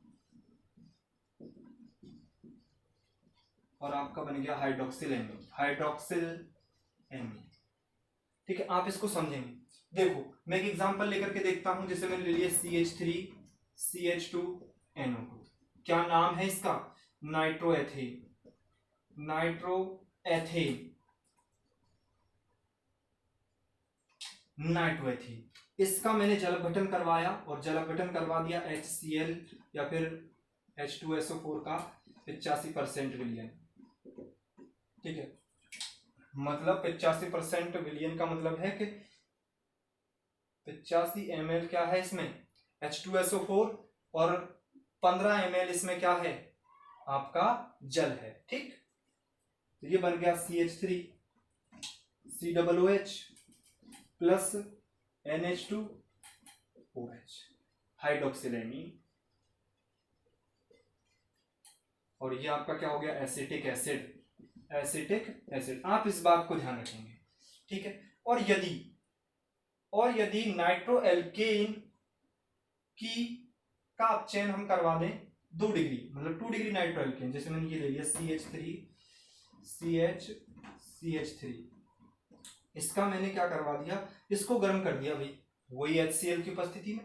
S1: और आपका बन गया हाइड्रोक्सिल एमीन। ठीक है, आप इसको समझेंगे। देखो मैं एक एग्जांपल लेकर के देखता हूं, जैसे मैंने ले लिया CH3CH2NO2। क्या नाम है इसका? नाइट्रोएथेन। इसका मैंने जलपघटन करवाया और जलपघटन करवा दिया HCl या फिर H2SO4 का 85% विलयन। ठीक है, मतलब 85% विलयन का मतलब है कि 85 ml क्या है इसमें? H2SO4 और 15 ml इसमें क्या है? आपका जल है। ठीक, तो ये बन गया CH3COOH प्लस NH2OH हाइड्रोक्सिलेमीन, और ये आपका क्या हो गया? Acetic acid. आप इस बात को ध्यान रखेंगे, ठीक है। और यदि नाइट्रो एल्केन की का अपचयन हम करवा दें 2 डिग्री, मतलब 2 डिग्री नाइट्रो एल्केन, जैसे मैंने ये ले लिया CH3, इसका मैंने क्या करवा दिया? इसको गर्म कर दिया भाई, वही HCl की उपस्थिति में,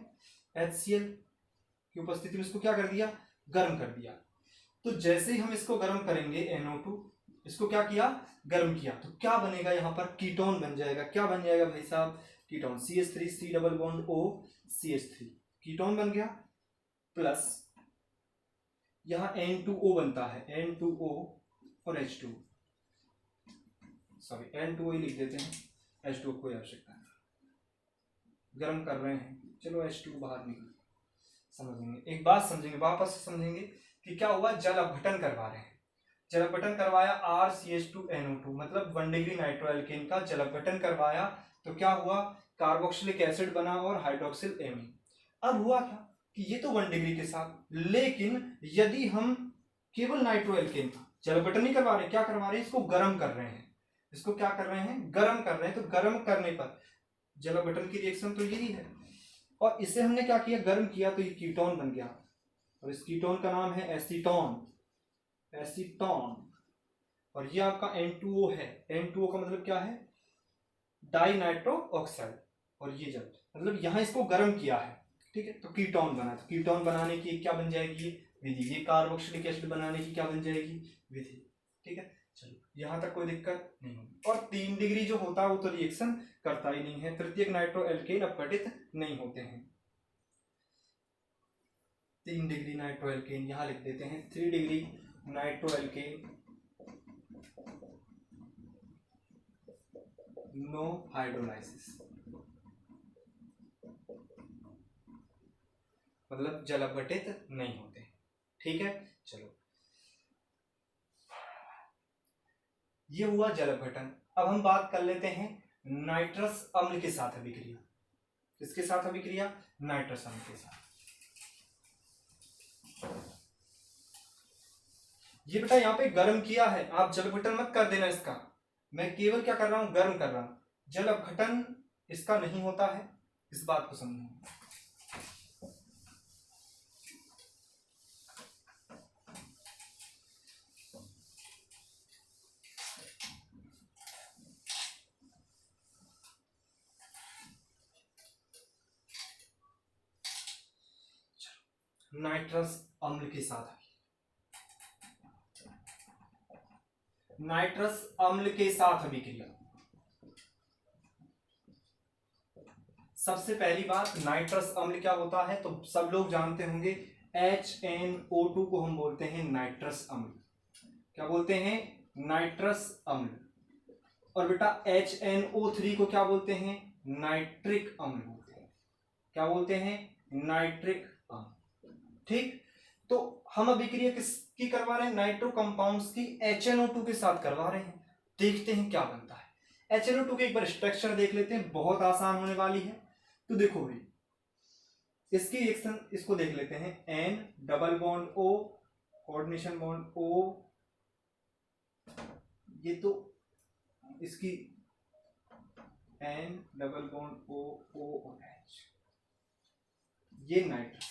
S1: इसको क्या कर दिया? गर्म कर दिया। तो जैसे ही हम इसको गर्म करेंगे NO2, इसको क्या किया? गर्म किया, तो क्या बनेगा? यहाँ पर कीटोन बन जाएगा। क्या बन जाएगा भाई साहब? Ketone. CH3 double bond O CH3 ketone बन गया, प्लस यहाँ N2O बनता है, N2O और H2, सॉरी N2O ही लिख देते हैं, H2O कोई आवश्यकता नहीं। गर्म कर रहे हैं, चलो H2 बाहर निकल, समझेंगे। एक बात समझेंगे, वापस समझेंगे कि क्या हुआ? जल अपघटन करवा रहे हैं, जल अपघटन करवाया RCH2NO2, मतलब 1 डिग्री नाइट्रो एल्केन का जल अपघटन करवाया, तो क्या हुआ? कार्बोक्सिलिक एसिड बना और हाइड्रोक्सिल एमीन। अब हुआ क्या कि ये तो 1 डिग्री के साथ, लेकिन यदि हम केवल नाइट्रो एल्केन का जल अपघटन नहीं करवा रहे, क्या करवा रहे हैं? इसको गर्म कर रहे हैं। इसको क्या कर रहे हैं? गर्म कर रहे हैं। तो गर्म करने पर जल अपघटन की रिएक्शन तो यही है, और इसे हमने क्या किया? गर्म किया, तो ये कीटोन बन गया, और इस कीटोन का नाम है एसीटोन। और ये आपका N2O है। N2O का मतलब क्या है? Di nitro oxide. और ये जल, मतलब यहां इसको गर्म किया है, ठीक है, तो कीटोन बना। तो कीटोन बनाने की क्या बन जाएगी? विधि। ये कार्बोक्सिलिक एसिड बनाने की क्या बन जाएगी? विधि। ठीक है, चलो यहां तक कोई दिक्कत नहीं होगी। और 3 डिग्री जो होता है वो तो रिएक्शन करता ही नहीं है, तृतीयक नाइट्रो एल्केन अपघटित नहीं होते हैं। 3 डिग्री नाइट्रो एल्केन यहां लिख देते हैं, 3 degree nitro alkane no hydrolysis, मतलब जल अपघटित नहीं होते। ठीक है, चलो ये हुआ जल अपघटन। अब हम बात कर लेते हैं नाइट्रस अम्ल के साथ अभिक्रिया। किसके साथ अभिक्रिया? नाइट्रस अम्ल के साथ। ये बेटा यहाँ पे गर्म किया है, आप जल अपघटन मत कर देना इसका, मैं केवल क्या कर रहा हूं, गर्म कर रहा हूं। जल अपघटन इसका नहीं होता है, इस बात को समझो। नाइट्रस अम्ल के साथ, नाइट्रस अम्ल के साथ अभिक्रिया। सबसे पहली बात, नाइट्रस अम्ल क्या होता है तो सब लोग जानते होंगे, HNO2 को हम बोलते हैं नाइट्रस अम्ल। क्या बोलते हैं? नाइट्रस अम्ल। और बेटा HNO3 को क्या बोलते हैं? नाइट्रिक अम्ल बोलते हैं। क्या बोलते हैं? नाइट्रिक अम्ल। ठीक, तो हम अभिक्रिया किसकी करवा रहे हैं? नाइट्रो कंपाउंड्स की HNO2 के साथ करवा रहे हैं। देखते हैं क्या बनता है। HNO2 के एक बार स्ट्रक्चर देख लेते हैं, बहुत आसान होने वाली है। तो देखो भाई, इसकी रिएक्शन इसको देख लेते हैं, N double bond O coordination bond O, ये तो इसकी N double bond O O और H, ये नाइट्रस,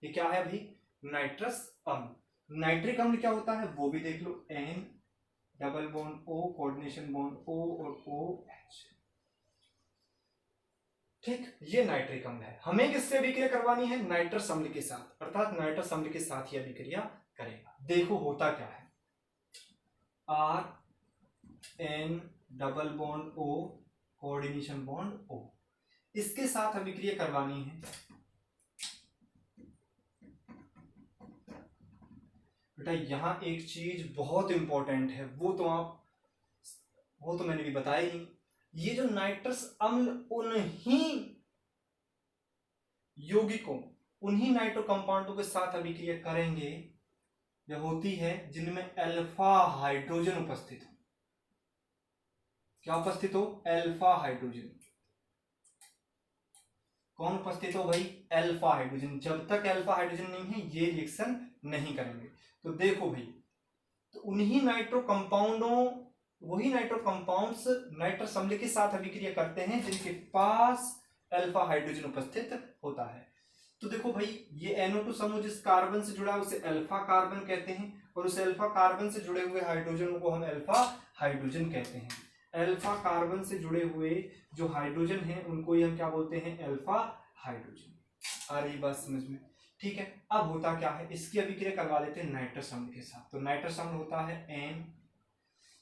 S1: ये क्या है अभी? नाइट्रस अम्ल। नाइट्रिक अम्ल क्या होता है वो भी देख लो, N double bond O coordination bond O और OH। ठीक, ये नाइट्रिक अम्ल है। हमें किससे अभिक्रिया करवानी है? नाइट्रस अम्ल के साथ, अर्थात नाइट्रस अम्ल के साथ ही अभिक्रिया करेगा। देखो होता क्या है, RN double bond O coordination bond O, इसके साथ अभिक्रिया करवानी है। बेटा यहां एक चीज बहुत इंपॉर्टेंट है, वो तो मैंने भी बताया ही। ये जो नाइट्रस अम्ल उन्हीं यौगिकों, उन्हीं नाइट्रो कंपाउंडों के साथ अभिक्रिया करेंगे जो होती है जिनमें अल्फा हाइड्रोजन उपस्थित हो। क्या उपस्थित हो? Alpha hydrogen. कौन उपस्थित हो भाई? Alpha hydrogen. जब तक अल्फा हाइड्रोजन नहीं है ये रिएक्शन नहीं करेंगे। तो देखो भाई, तो उन्हीं नाइट्रो कंपाउंडों, वही नाइट्रो कंपाउंड्स नाइट्रस अम्ल के साथ अभिक्रिया करते हैं जिनके पास अल्फा हाइड्रोजन उपस्थित होता है। तो देखो भाई, ये NO2 समूह जिस कार्बन से जुड़ा है उसे अल्फा कार्बन कहते हैं, और उस अल्फा कार्बन से जुड़े हुए हाइड्रोजन को हम अल्फा हाइड्रोजन कहते हैं। अल्फा कार्बन से जुड़े हुए जो हाइड्रोजन हैं उनको ही हम क्या बोलते हैं? Alpha hydrogen. आ रही बात समझ में? ठीक है, अब होता क्या है, इसकी अभिक्रिया करवा लेते हैं नाइट्रस अम्ल के साथ। तो नाइट्रस अम्ल होता है N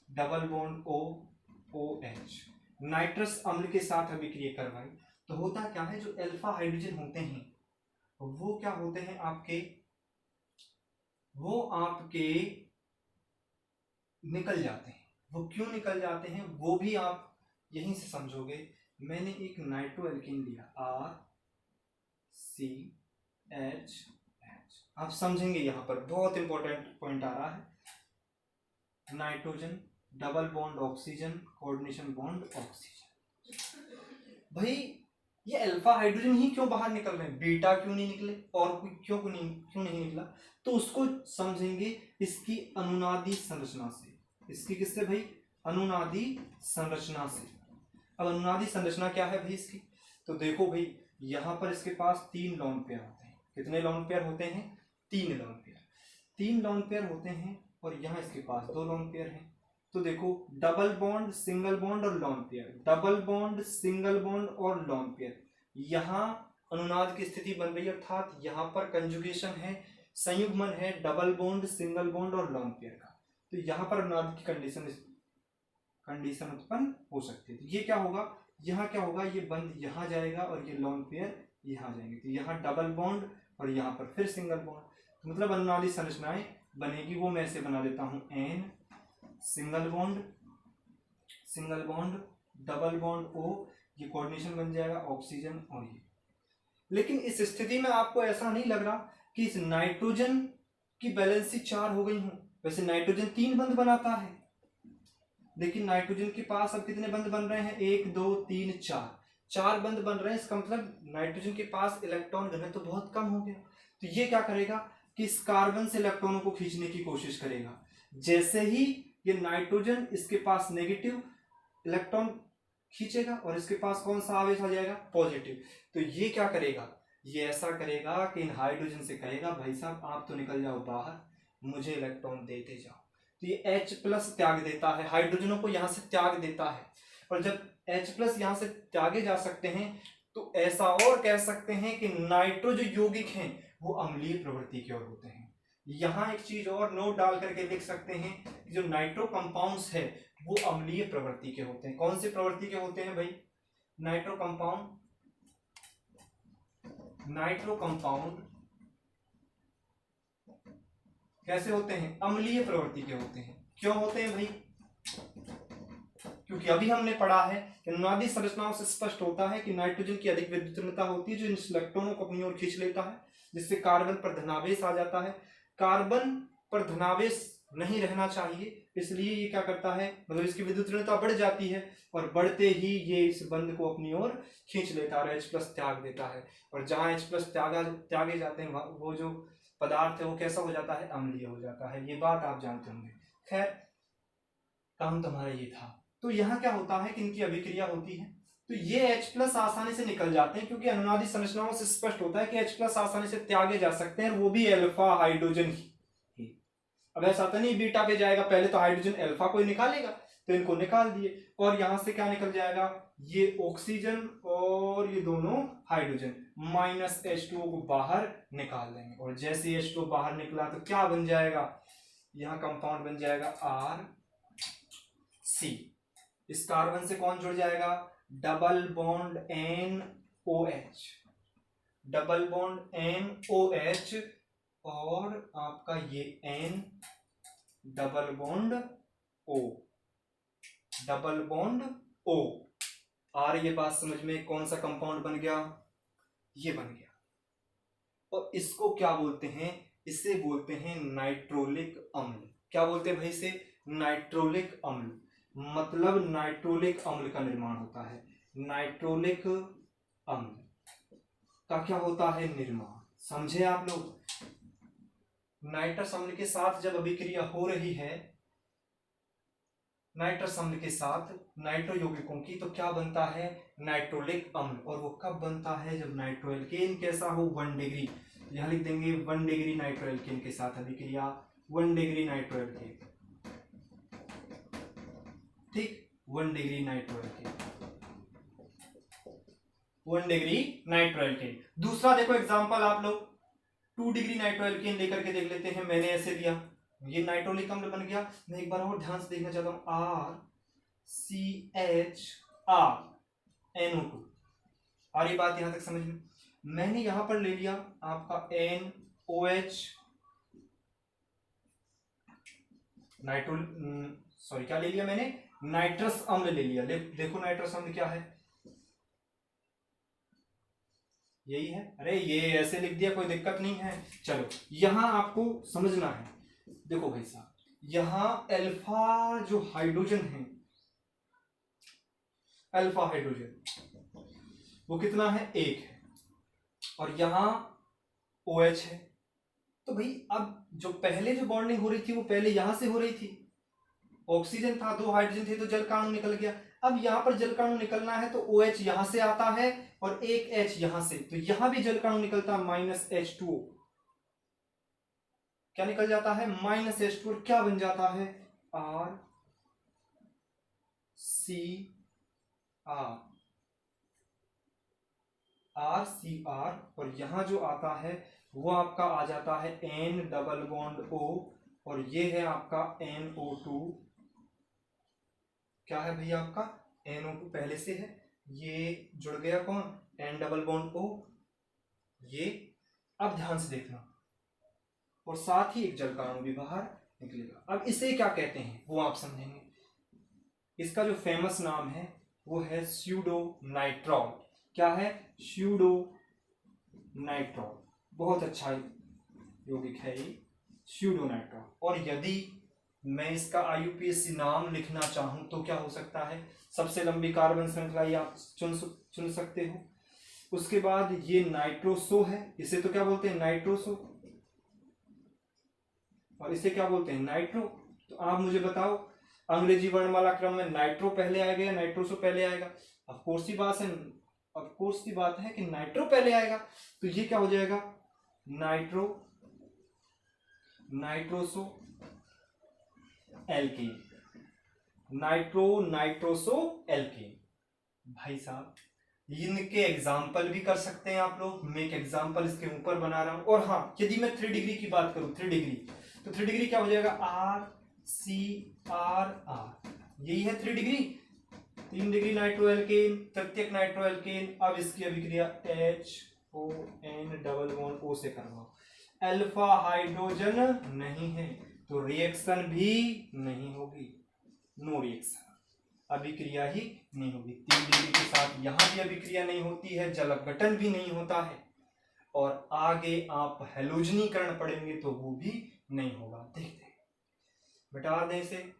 S1: double bond O OH। Nitrous अम्ल के साथ अभिक्रिया करवाई तो होता क्या है, जो अल्फा हाइड्रोजन होते हैं वो क्या होते हैं आपके, वो आपके निकल जाते हैं। वो क्यों निकल जाते हैं वो भी आप यहीं से समझोगे। मैंने एक नाइट्रो एल्कीन लिया RCH, आप समझेंगे, यहां पर बहुत इंपॉर्टेंट पॉइंट आ रहा है। Nitrogen double bond oxygen coordination bond oxygen. भाई ये अल्फा हाइड्रोजन ही क्यों बाहर निकल रहे हैं, बीटा क्यों नहीं निकले, और कोई क्यों नहीं निकला, तो उसको समझेंगे इसकी अनुनादी संरचना से। इसकी किससे भाई? अनुनादी संरचना से। अब अनुनादी संरचना क्या है भाई इसकी? तो देखो भाई, यहां पर इसके पास 3 लोन पेयर होते हैं। कितने लोन पेयर होते हैं? 3 लोन पेयर। 3 लोन पेयर होते हैं, और यहां इसके पास 2 लोन पेयर हैं। तो देखो, डबल बॉन्ड, सिंगल बॉन्ड और lone pair, double bond, single bond और लोन पेयर, यहां अनुनाद की स्थिति बन रही है, अर्थात यहां पर कंजुगेशन है, संयुग्मन है डबल बॉन्ड, सिंगल बॉन्ड और लोन पेयर का। तो यहां पर अनुनाद की कंडीशन उत्पन्न हो सकती है। तो ये क्या होगा, यहाँ क्या होगा, ये बंद यहाँ जाएगा और ये लोन पेयर यहाँ जाएंगे। तो यहाँ डबल बॉन्ड और यहाँ पर फिर सिंगल बॉन्ड, मतलब अनुनादी संरचनाएं बनेगी। वो मैं ऐसे बना देता हूँ single bond double bond O, ये कोऑर्डिनेशन बन जाएगा ऑक्सीजन और ये। लेकिन इस स्थिति में आपको ऐसा नहीं लग रहा कि इस नाइट्रोजन की वैलेंसी 4 हो गई हो? वैसे नाइट्रोजन 3 बंध बनाता है, लेकिन नाइट्रोजन के पास अब कितने बंध बन रहे हैं? 1 2 3 4 बंध बन रहे हैं। इसका मतलब नाइट्रोजन के पास इलेक्ट्रॉन घनत्व तो बहुत कम हो गया। तो ये क्या करेगा कि इस कार्बन से इलेक्ट्रॉनों को खींचने की कोशिश करेगा। जैसे ही ये नाइट्रोजन इसके पास नेगेटिव इलेक्ट्रॉन खींचेगा और इसके पास कौन सा आवेश आ जाएगा? पॉजिटिव। तो ये क्या करेगा? ये ऐसा करेगा कि इन हाइड्रोजन से कहेगा भाई साहब आप तो निकल जाओ बाहर, मुझे इलेक्ट्रॉन देते जाओ। तो ये H+ त्याग देता है, हाइड्रोजनों को यहां से त्याग देता है। और जब H+ यहां से त्यागे जा सकते हैं तो ऐसा और कह सकते हैं कि नाइट्रो जो यौगिक हैं वो अम्लीय प्रवृत्ति की ओर होते हैं। यहां एक चीज और नोट डाल करके लिख सकते हैं कि जो नाइट्रो कंपाउंड्स है वो अम्लीय प्रवृत्ति के होते हैं। कौन सी प्रवृत्ति के होते हैं भाई? नाइट्रो कंपाउंड कैसे होते हैं? अम्लीय प्रवृत्ति के होते हैं। क्यों होते हैं भाई? क्योंकि अभी हमने पढ़ा है कि अनुनादी संरचनाओं से स्पष्ट होता है कि नाइट्रोजन की अधिक विद्युतीयता होती है जो इन इलेक्ट्रॉनों को अपनी ओर खींच लेता है, जिससे कार्बन पर धनावेश आ जाता है। कार्बन पर धनावेश नहीं रहना चाहिए, इसलिए ये क्या करता है, मतलब इसकी विद्युतीयता बढ़ जाती है और बढ़ते ही ये इस बंध को अपनी ओर खींच लेता है और H+ त्याग देता है। और जहां H+ त्यागे जाते हैं वो जो पदार्थ है वो कैसा हो जाता है? अम्लीय हो जाता है। ये बात आप जानते होंगे। खैर, काम तुम्हारा ये था। तो यहाँ क्या होता है कि इनकी अभिक्रिया होती है तो ये H+ आसानी से निकल जाते हैं, क्योंकि अनुनादी संरचनाओं से स्पष्ट होता है कि H+ आसानी से त्यागे जा सकते हैं, वो भी अल्फा हाइड्रोजन ही। अब ऐसा तो नहीं बीटा पे जाएगा, पहले तो हाइड्रोजन अल्फा को ही निकालेगा, तो इनको निकाल दिए और यहां से क्या निकल जाएगा? ये ऑक्सीजन और ये दोनों हाइड्रोजन -H2O को बाहर निकाल देंगे। और जैसे H2O बाहर निकला तो क्या बन जाएगा? यहां कंपाउंड बन जाएगा RC। इस कार्बन से कौन जुड़ जाएगा? Double bond NOH, double bond NOH और आपका ये N double bond O, double bond O। और ये बात समझ में, कौन सा कंपाउंड बन गया? ये बन गया। और इसको क्या बोलते हैं? इसे बोलते हैं नाइट्रोलिक अम्ल। क्या बोलते हैं भाई इसे? नाइट्रोलिक अम्ल। मतलब नाइट्रोलिक अम्ल का निर्माण होता है। नाइट्रोलिक अम्ल का क्या होता है? निर्माण। समझे आप लोग? नाइट्रस अम्ल के साथ जब अभिक्रिया हो रही है, नाइट्रस अम्ल के साथ नाइट्रो यौगिकों की, तो क्या बनता है? नाइट्रोलिक अम्ल। और वो कब बनता है? जब नाइट्रोएल्केन कैसा हो? 1 डिग्री। यहां लिख देंगे 1 डिग्री नाइट्रोएल्केन के साथ अभिक्रिया, 1 डिग्री नाइट्रोएल्केन। ठीक, 1 डिग्री नाइट्रोएल्केन, 1 डिग्री नाइट्रोएल्केन। दूसरा देखो एग्जांपल आप लोग 2 डिग्री नाइट्रोएल्केन लेकर के देख लेते हैं। मैंने ऐसे दिया, ये नाइट्रोलिक अम्ल बन गया। मैं एक बार और ध्यान से देखना चाहता हूं, RCHR और ये बात यहां तक समझ में। मैंने यहां पर ले लिया आपका NOH, क्या ले लिया मैंने? नाइट्रस अम्ल ले लिया। देखो नाइट्रस अम्ल क्या है? यही है। अरे ये ऐसे लिख दिया, कोई दिक्कत नहीं है। चलो यहां आपको समझना है। देखो भाई साहब, यहां अल्फा जो हाइड्रोजन है, अल्फा हाइड्रोजन वो कितना है? 1 है। और यहां OH है। तो भाई अब जो पहले जो बॉन्डिंग हो रही थी वो पहले यहां से हो रही थी, ऑक्सीजन था, 2 हाइड्रोजन थे तो जल का अणु निकल गया। अब यहां पर जल का अणु निकलना है तो OH यहां से आता है और एक H यहां से, तो यहां भी जल का अणु निकलता है -H2O। क्या निकल जाता है? -H2O। और क्या बन जाता है? RCR। और यहां जो आता है वो आपका आ जाता है N डबल बॉन्ड O और ये है आपका NO2। क्या है भैया? आपका NO2 पहले से है, ये जुड़ गया कौन? N double bond O। ये अब ध्यान से देखना, और साथ ही एक जल का अणु भी बाहर निकलेगा। अब इसे क्या कहते हैं वो आप समझेंगे। इसका जो फेमस नाम है वो है स्यूडोनाइट्रॉल। क्या है? स्यूडोनाइट्रॉल। बहुत अच्छा यौगिक है ये स्यूडोनाइट्रॉल। और यदि मैं इसका IUPAC नाम लिखना चाहूं तो क्या हो सकता है? सबसे लंबी कार्बन श्रृंखला ये आप चुन सकते हो। उसके बाद ये नाइट्रोसो है, इसे तो क्या बोलते हैं? नाइट्रोसो। और इसे क्या बोलते हैं? नाइट्रो। तो आप मुझे बताओ अंग्रेजी वर्णमाला क्रम में नाइट्रो पहले आएगा या नाइट्रोसो पहले आएगा? ऑफ कोर्स की बात है कि नाइट्रो पहले आएगा। तो ये क्या हो जाएगा? Nitroso alkane. Nitroso alkane. भाई साहब इनके एग्जाम्पल भी कर सकते हैं आप लोग। मैं एक एग्जाम्पल इसके ऊपर बना रहा हूं। और हाँ, यदि मैं 3 डिग्री की बात करूं, 3 डिग्री, तो 3 डिग्री क्या हो जाएगा? RCRR। यही है 3 डिग्री। 3 डिग्री नाइट्रो एल्केन, तृतीयक नाइट्रो एल्केन। अब इसकी अभिक्रिया HON डबल बॉन्ड O से करवाओ। अल्फा हाइड्रोजन नहीं है तो रिएक्शन भी नहीं होगी, नो रिएक्शन, अभिक्रिया ही नहीं होगी। 3 डिग्री के साथ यहां भी अभिक्रिया नहीं होती है, जल अपघटन भी नहीं होता है, और आगे आप हैलोजनीकरण पढ़ेंगे तो वो भी नहीं होगा। देखते हैं, बता दें इसे।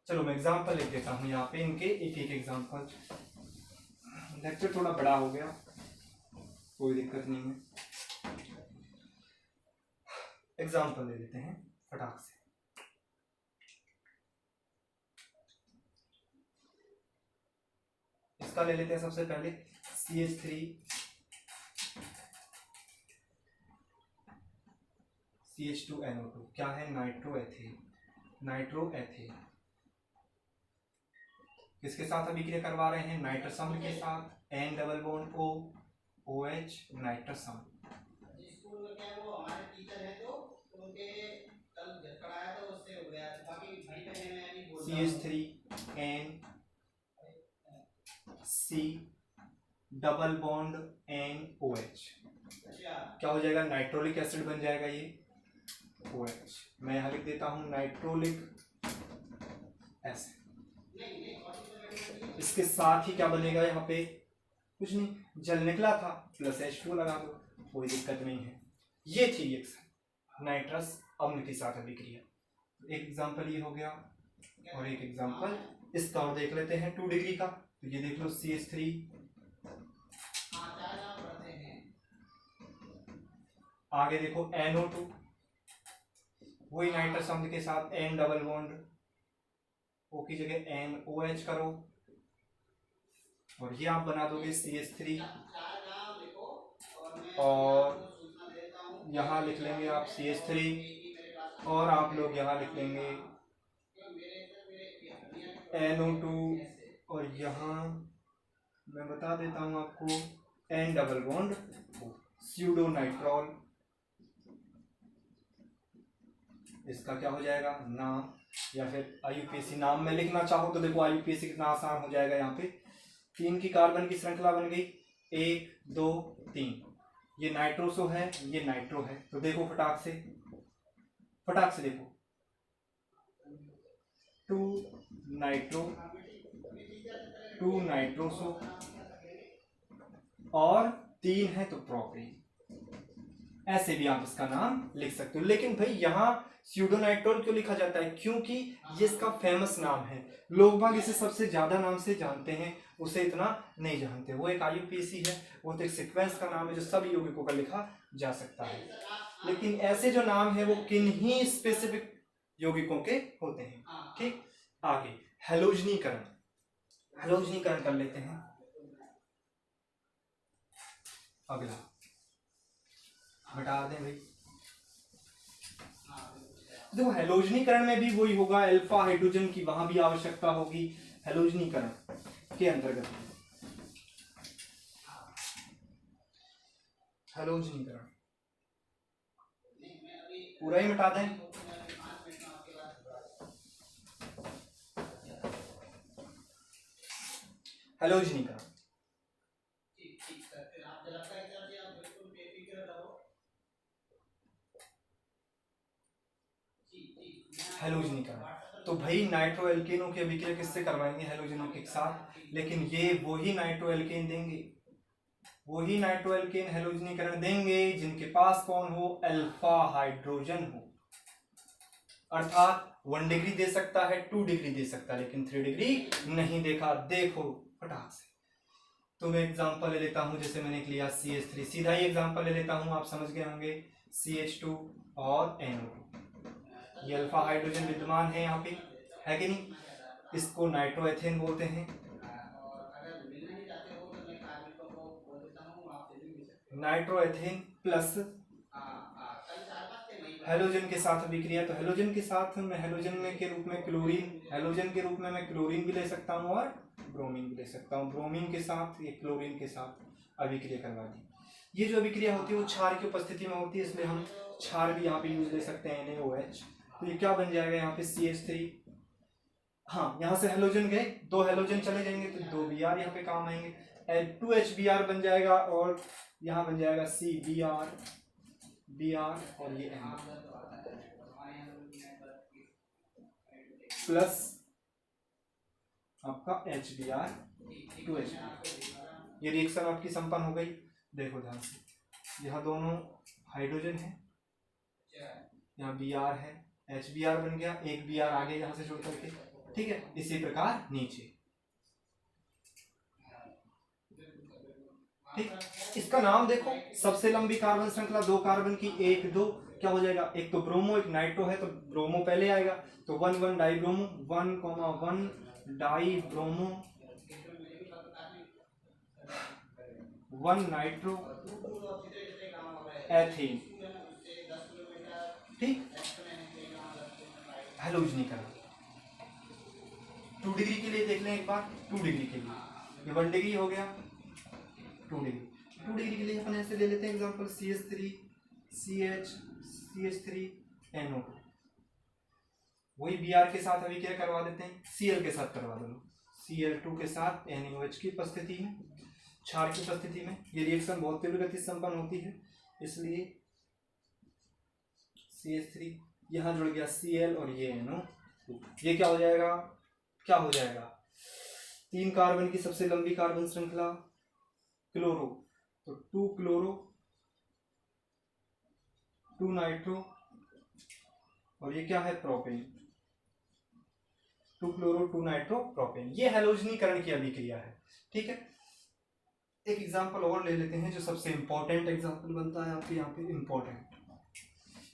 S1: चलो मैं एग्जांपल लिख देता हूं यहाँ पे इनके एक एक एग्जांपल। लेक्चर थोड़ा बड़ा हो गया, कोई दिक्कत नहीं है। एग्जांपल ले लेते हैं फटाक से। इसका ले लेते हैं सबसे पहले CH3CH2NO2। क्या है? नाइट्रोएथेन। किसके साथ अभिक्रिया करवा रहे हैं? नाइट्रस अम्ल के साथ। N double bond O, OH, nitrous अम्ल। स्कूल में क्या है, वो हमारे टीचर हैं तो उनके कल पढ़ाया था, उससे हो गया। बाकी भाई बहन मैं अभी बोल रहा हूं। CH3NC double bond NOH। क्या हो जाएगा? नाइट्रोलिक एसिड बन जाएगा ये OH। मैं यहां लिख देता हूं नाइट्रोलिक एसिड। इसके साथ ही क्या बनेगा? यहाँ पे कुछ नहीं, जल निकला था, प्लस H2 लगा दो, कोई दिक्कत नहीं है। ये थी रिएक्शन नाइट्रस अम्ल के साथ अभिक्रिया। एक एग्जांपल ये हो गया, और एक एग्जांपल इसका और देख लेते हैं 2 डिग्री का। तो ये देख लो CH3, आगे देखो NO2, वही नाइट्रस अम्ल के साथ N डबल बॉन्ड O की जगह NOH करो, और ये आप बना दोगे CH3, और यहाँ लिख लेंगे आप CH3, और आप लोग यहाँ लिख लेंगे NO2, और यहाँ मैं बता देता हूँ आपको N डबल बॉन्ड O, स्यूडोनाइट्रॉल। इसका क्या हो जाएगा? नाम, या फिर IUPAC नाम में लिखना चाहो तो देखो IUPAC कितना आसान हो जाएगा। यहाँ पे 3 की कार्बन की श्रृंखला बन गई, 1 2 3। ये नाइट्रोसो है, ये नाइट्रो है। तो देखो फटाक से देखो, 2 नाइट्रोसो और 3 है तो प्रोपेन। ऐसे भी आप इसका नाम लिख सकते हो। लेकिन भाई यहाँ स्यूडोनाइट्रोल क्यों लिखा जाता है? क्योंकि ये इसका फेमस नाम है, लोग बाग इसे सबसे ज्यादा नाम से जानते हैं, उसे इतना नहीं जानते। वो एक IUPAC है, वो तो एक सीक्वेंस का नाम है जो सभी यौगिकों का लिखा जा सकता है। लेकिन ऐसे जो नाम है वो किन्हीं स्पेसिफिक यौगिकों के होते हैं। ठीक, आगे हैलोजनीकरण कर लेते हैं। अगला बता दें भाई, देखो हैलोजनीकरण में भी वही होगा, अल्फा हाइड्रोजन की वहां भी आवश्यकता होगी। हैलोजनीकरण के अंतर्गत हैलोजनीकरण पूरा ही मिटा दें। हैलोजनीकरण हैलोजनीकरण। तो भाई नाइट्रो एल्केनों की अभिक्रिया किससे करवाएंगे? हैलोजनों के साथ। लेकिन ये वही नाइट्रो एल्केन देंगे, वही नाइट्रो एल्केन हैलोजनीकरण देंगे जिनके पास कौन हो? अल्फा हाइड्रोजन हो। अर्थात 1 डिग्री दे सकता है, 2 डिग्री दे सकता है, लेकिन 3 डिग्री नहीं देखा। देखो फटाक से। तो मैं एग्जांपल ले लेता हूं, जैसे मैंने लिया CH3, सीधा ही एग्जांपल ले लेता हूं, आप समझ गए होंगे। CH2 और NO2, ये अल्फा हाइड्रोजन विद्यमान है यहाँ पे, है कि नहीं? इसको नाइट्रोएथेन बोलते हैं। नाइट्रोएथेन प्लस हेलोजन के साथ अभिक्रिया, तो हेलोजन के साथ मैं हेलोजन में के रूप में क्लोरीन, हेलोजन के रूप में मैं क्लोरीन भी ले सकता हूँ और ब्रोमीन भी ले सकता हूँ। ब्रोमीन के साथ ये क्लोरीन के साथ अभिक्रिया करवा दी। ये जो अभिक्रिया होती है वो क्षार की उपस्थिति में होती है, इसलिए हम क्षार भी यहाँ पे यूज ले सकते हैं, NaOH। तो ये क्या बन जाएगा यहाँ पे? CH3। हाँ, यहाँ से हेलोजन गए, 2 हेलोजन चले जाएंगे तो 2 Br यहाँ पे काम आएंगे, 2HBr बन जाएगा, और यहाँ बन जाएगा CBr, Br और ये M प्लस आपका HBr, 2HBr। ये रिएक्शन आपकी संपन्न हो गई। देखो ध्यान से, यहाँ दोनों हाइड्रोजन है, यहाँ Br है, HBr बन गया, एक Br आगे यहाँ से जोड़ करके, ठीक है। इसी प्रकार नीचे, ठीक। इसका नाम देखो, सबसे लंबी कार्बन श्रृंखला 2 कार्बन की, 1 2 क्या हो जाएगा? एक तो ब्रोमो, एक नाइट्रो है, तो ब्रोमो पहले आएगा, तो 1 1 डाइब्रोमो, 1 डाइब्रोमो, 1 नाइट्रो एथेन, ठीक। हैलोजनीकरण 2 डिग्री के लिए देख लें एक बार। 2 डिग्री के लिए ये 1 डिग्री हो गया, 2 डिग्री। 2 डिग्री के लिए अपन ऐसे ले लेते हैं example, CH3 CH, CH3 NO2, वही Br के साथ अभिक्रिया करवा देते हैं, Cl के साथ करवा दो, Cl2 के साथ NaOH की उपस्थिति में, क्षार की उपस्थिति में। ये रिएक्शन बहुत तीव्र गति से संपन्न होती है, इसलिए CH3 यहाँ जुड़ गया Cl और ये NO2, ये क्या हो जाएगा? क्या हो जाएगा? 3 कार्बन की सबसे लंबी कार्बन श्रृंखला क्लोरो, तो 2 क्लोरो, 2 नाइट्रो, और ये क्या है? Propane, 2 chloro 2 nitro propane. ये हैलोजनीकरण की अभिक्रिया है, ठीक है। एक एग्जांपल और ले लेते हैं, जो सबसे इंपॉर्टेंट एग्जांपल बनता है आपके यहाँ पे, इंपॉर्टेंट,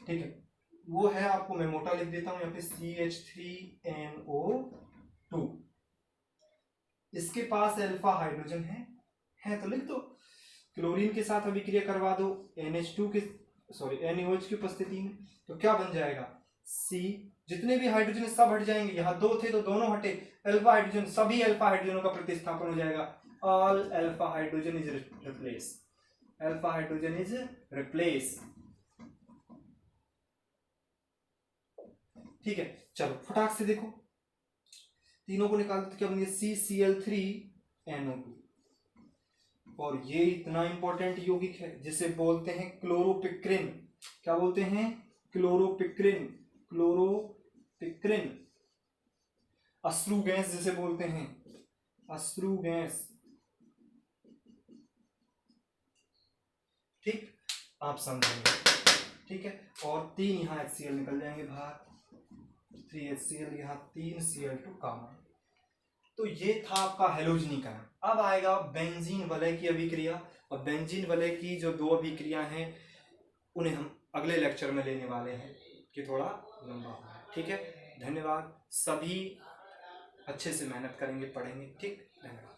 S1: ठीक है। वो है, आपको मैं मोटा लिख देता हूं यहाँ पे, CH3NO2। इसके पास अल्फा हाइड्रोजन है तो लिख दो, क्लोरीन के साथ अभिक्रिया करवा दो NH2 के, सॉरी NaOH की उपस्थिति में, तो क्या बन जाएगा? C, जितने भी हाइड्रोजन सब हट जाएंगे, यहाँ 2 थे तो दोनों हटे, अल्फा हाइड्रोजन, सभी अल्फा हाइड्रोजनों का प्रतिस्थापन हो जाएगा, all alpha hydrogen is replace, alpha hydrogen is replace, ठीक है। चलो फटाक से देखो, तीनों को निकाल दो, क्या बन गया? CCl3NO2। और ये इतना इंपॉर्टेंट यौगिक है जिसे बोलते हैं क्लोरोपिक्रिन। क्या बोलते हैं? क्लोरोपिक्रिन, क्लोरोपिक्रिन, अश्रु गैस जिसे बोलते हैं, अश्रु गैस, ठीक, आप समझेंगे, ठीक है। और 3 यहाँ HCl निकल जाएंगे बाहर, 3HCl, यहाँ 3 Cl2 कॉमन। तो ये था आपका हैलोजनीकरण। अब आएगा बेंजीन वलय की अभिक्रिया, और बेंजीन वलय की जो 2 अभिक्रिया हैं उन्हें हम अगले लेक्चर में लेने वाले हैं, कि थोड़ा लंबा होगा, ठीक है। धन्यवाद, सभी अच्छे से मेहनत करेंगे, पढ़ेंगे, ठीक, धन्यवाद।